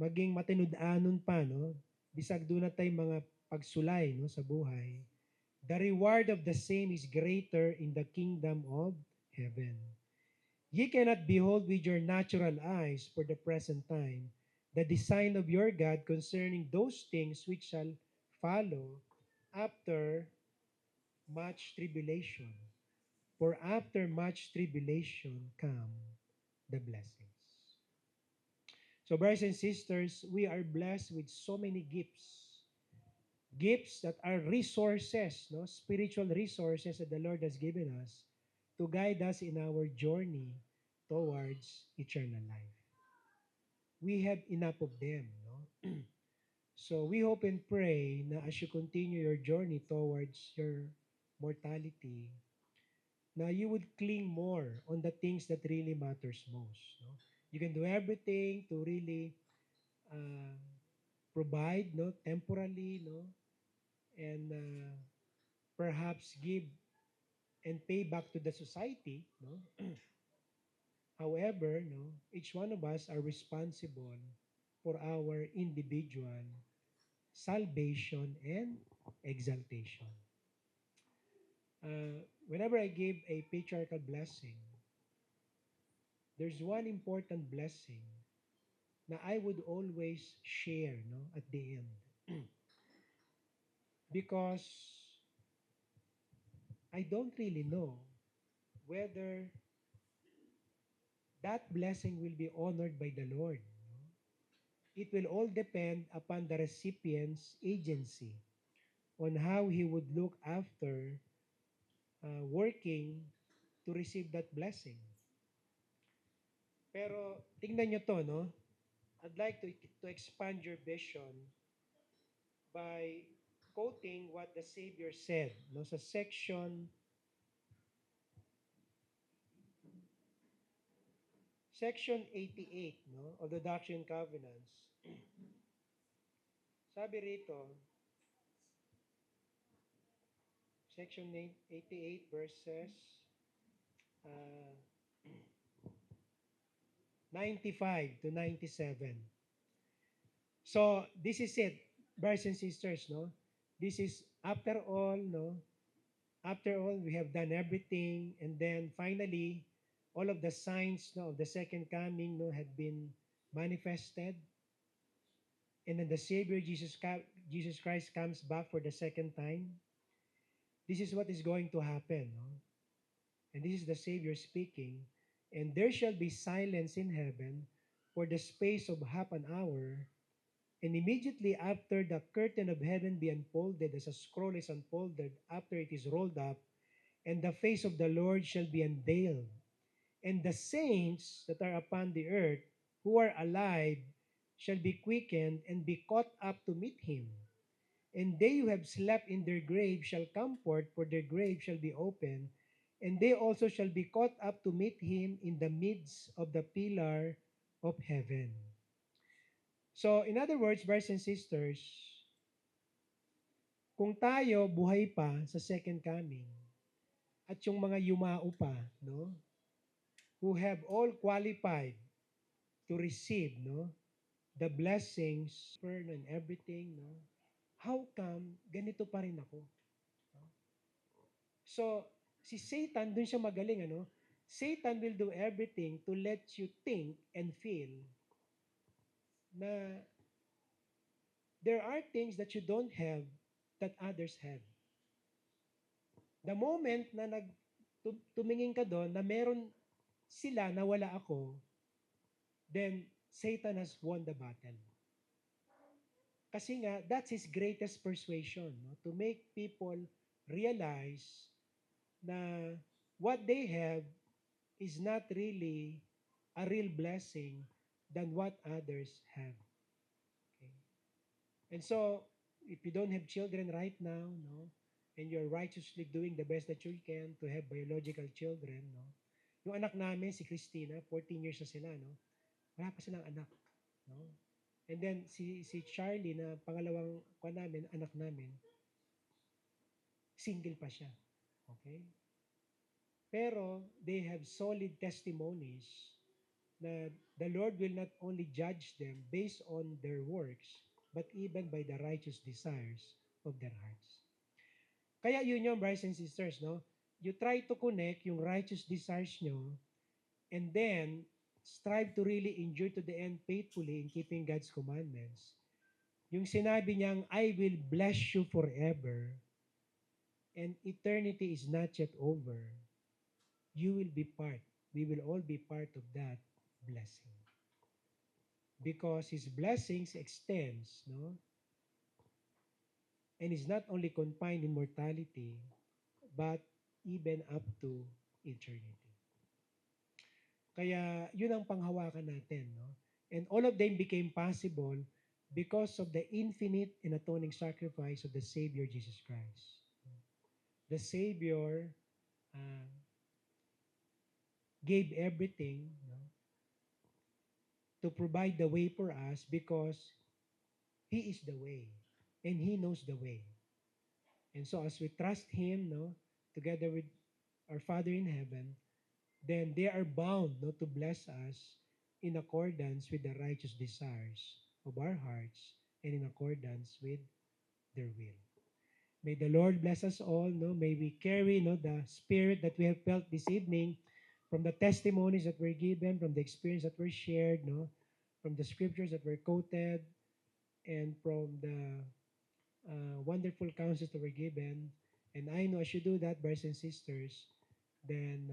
maging matinud-anon pa, no? Bisag doon na tayo mga pagsulay, no, sa buhay, the reward of the same is greater in the kingdom of heaven. Ye cannot behold with your natural eyes for the present time the design of your God concerning those things which shall follow after much tribulation. For after much tribulation come the blessings. So, brothers and sisters, we are blessed with so many gifts. Gifts that are resources, no? Spiritual resources that the Lord has given us to guide us in our journey towards eternal life. We have enough of them, no? So we hope and pray na as you continue your journey towards your mortality, na you would cling more on the things that really matters most. No? You can do everything to really provide, no, temporally, no, and perhaps give and pay back to the society, no. However, no, each one of us are responsible for our individual salvation and exaltation. Whenever I give a patriarchal blessing, there's one important blessing na I would always share, no, at the end. Because I don't really know whether that blessing will be honored by the Lord. It will all depend upon the recipient's agency on how he would look after working to receive that blessing. Pero tingnan nyo to, no? I'd like to expand your vision by quoting what the Savior said, no, sa section 88, no, of the Doctrine and Covenants. Sabi rito, section 88 verses 95 to 97. So, this is it, brothers and sisters, no? This is after all, no? After all, we have done everything, and then finally, all of the signs, no, of the second coming, no, had been manifested. And then the Savior Jesus Christ comes back for the second time. This is what is going to happen, no? And this is the Savior speaking. And there shall be silence in heaven for the space of half an hour. And immediately after the curtain of heaven be unfolded, as a scroll is unfolded after it is rolled up, and the face of the Lord shall be unveiled. And the saints that are upon the earth, who are alive, shall be quickened and be caught up to meet him. And they who have slept in their grave shall come forth, for their grave shall be opened, and they also shall be caught up to meet him in the midst of the pillar of heaven. So, in other words, brothers and sisters, kung tayo buhay pa sa second coming, at yung mga yumao pa, no, who have all qualified to receive, no, the blessings, and everything, no, how come ganito pa rin ako? So, si Satan, dun siya magaling, ano? Satan will do everything to let you think and feel na there are things that you don't have that others have. The moment na tumingin ka doon na meron sila na wala ako, then Satan has won the battle. Kasi nga, that's his greatest persuasion, no? To make people realize na what they have is not really a real blessing than what others have. Okay? And so, if you don't have children right now, no, and you're righteously doing the best that you can to have biological children, no, yung anak namin, si Christina, 14 years na sila, no, wala pa silang anak. No? And then, si Charlie, na pangalawang namin, anak namin, single pa siya. Okay? Pero, they have solid testimonies na the Lord will not only judge them based on their works, but even by the righteous desires of their hearts. Kaya yun yung, brothers and sisters, no? You try to connect yung righteous desires nyo, and then strive to really endure to the end faithfully in keeping God's commandments. Yung sinabi niyang, I will bless you forever, and eternity is not yet over. You will be part. We will all be part of that blessing. Because His blessings extends, no? And is not only confined in mortality, but even up to eternity. Kaya yun ang panghawakan natin, no? And all of them became possible because of the infinite and atoning sacrifice of the Savior Jesus Christ. The Savior gave everything, no, to provide the way for us because He is the way and He knows the way. And so as we trust Him, no, together with our Father in heaven, then they are bound, no, to bless us in accordance with the righteous desires of our hearts and in accordance with their will. May the Lord bless us all. No? May we carry, no, the spirit that we have felt this evening from the testimonies that were given, from the experience that were shared, no, from the scriptures that were quoted, and from the wonderful counsels that were given. And I know as you do that, brothers and sisters, then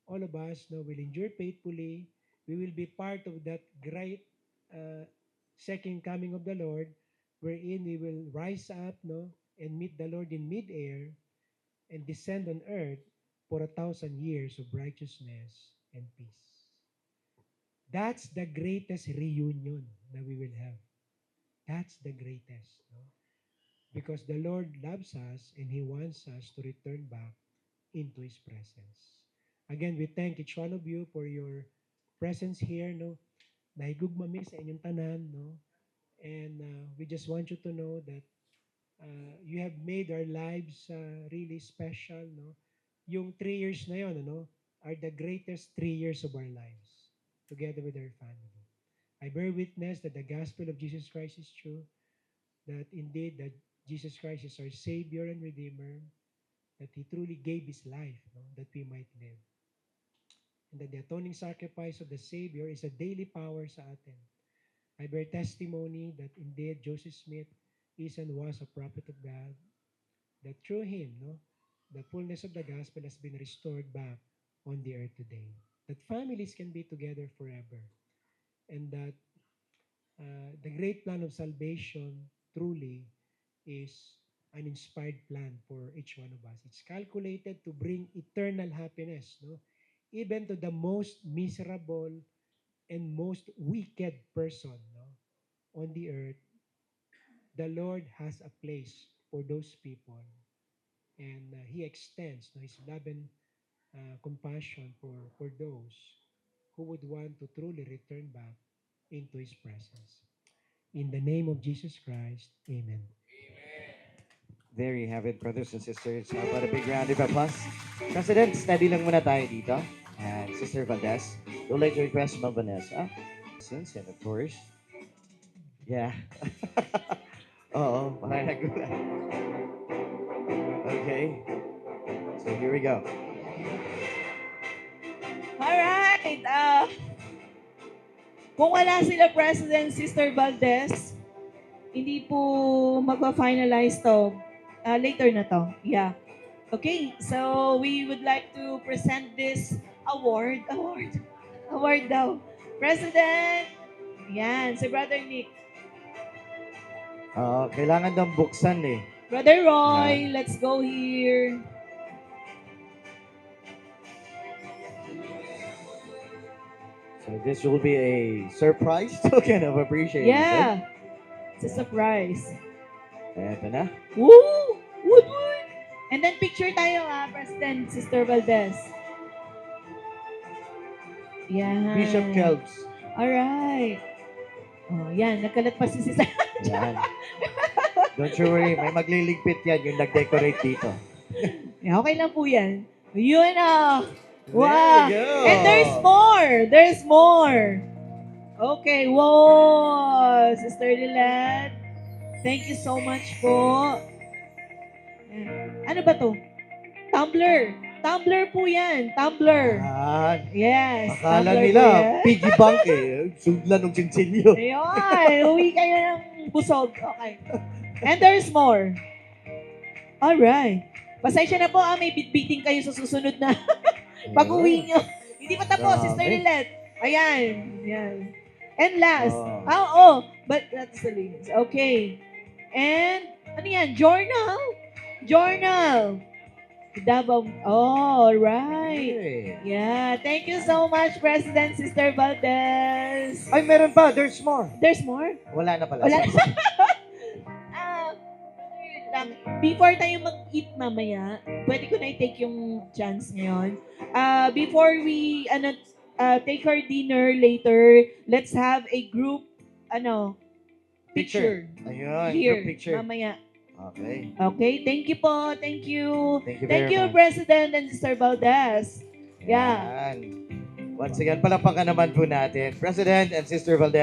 all of us, no, will endure faithfully. We will be part of that great second coming of the Lord, wherein we will rise up, no, and meet the Lord in mid-air and descend on earth for 1,000 years of righteousness and peace. That's the greatest reunion that we will have. That's the greatest. No? Because the Lord loves us and He wants us to return back into His presence. Again, we thank each one of you for your presence here. No? Nahigugma mi sa inyong tanan. No? And we just want you to know that you have made our lives really special. No? Yung 3 years na yun, ano, are the greatest 3 years of our lives together with our family. I bear witness that the gospel of Jesus Christ is true, that indeed that Jesus Christ is our Savior and Redeemer, that He truly gave His life, no, that we might live. And that the atoning sacrifice of the Savior is a daily power sa atin. I bear testimony that indeed Joseph Smith is and was a prophet of God, that through him, no, the fullness of the gospel has been restored back on the earth today. That families can be together forever. And that the great plan of salvation truly is an inspired plan for each one of us. It's calculated to bring eternal happiness, no? Even to the most miserable and most wicked person, no, on the earth. The Lord has a place for those people. And He extends, no, His love and compassion for those who would want to truly return back into His presence. In the name of Jesus Christ, Amen. There you have it, brothers and sisters. How about a big round of applause? President, steady lang muna tayo dito. And Sister Valdez, we'd like to request Ma'am Vanessa. And of course, yeah. Oo, parang nagulat. Okay. So here we go. Alright. Kung wala sila President Sister Valdez, hindi po magpa-finalize to. Later na to. Yeah. Okay, so we would like to present this award daw. President! Yan, si Brother Nick. Kailangan daw buksan eh. Brother Roy, let's go here. So this will be a surprise token of appreciation. Yeah. It's a surprise. Eto na. Woo! Wood! And then picture tayo President Sister Valdez. Yan. Bishop Kelps. Alright. Oh, yan. Nagkalat pa si Sister. Yan. Don't you worry, may magliligpit yan yung nag-decorate dito. Yeah, okay lang po yan. Yun There Wow. you go. And there's more. There's more. Okay. Wow. Sister Lilet. Thank you so much po. Ano ba to? Tumbler. Tumbler po yan. Tumbler. Yes. Akala tumbler nila, po yan. piggy bank eh. Sudlan ng chinchilyo. Ayun. Uwi kayo ng busog. Okay. And there's more. Alright. Pasensya na po may bitbiting kayo sa susunod na pag-uwi nyo. Hindi pa tapos, Grabe. Sister Lilet. Ayan. Yan. And last. But that's the least. Okay. And, ano yan? Journal. Journal. Davao. Oh, alright. Yeah. Thank you so much, President Sister Valdez. Ay, meron pa. There's more. There's more? Wala na pala. Wala na. Before tayo mag-eat mamaya, pwede ko na i-take yung chance ngayon. Before we take our dinner later, let's have a group picture. Ayun, Here, group picture. mamaya. Okay. Okay, thank you po. Thank you. Thank you very much. President and Sister Valdez. Yeah. Yan. Once again, palakpakan naman po natin, President and Sister Valdez.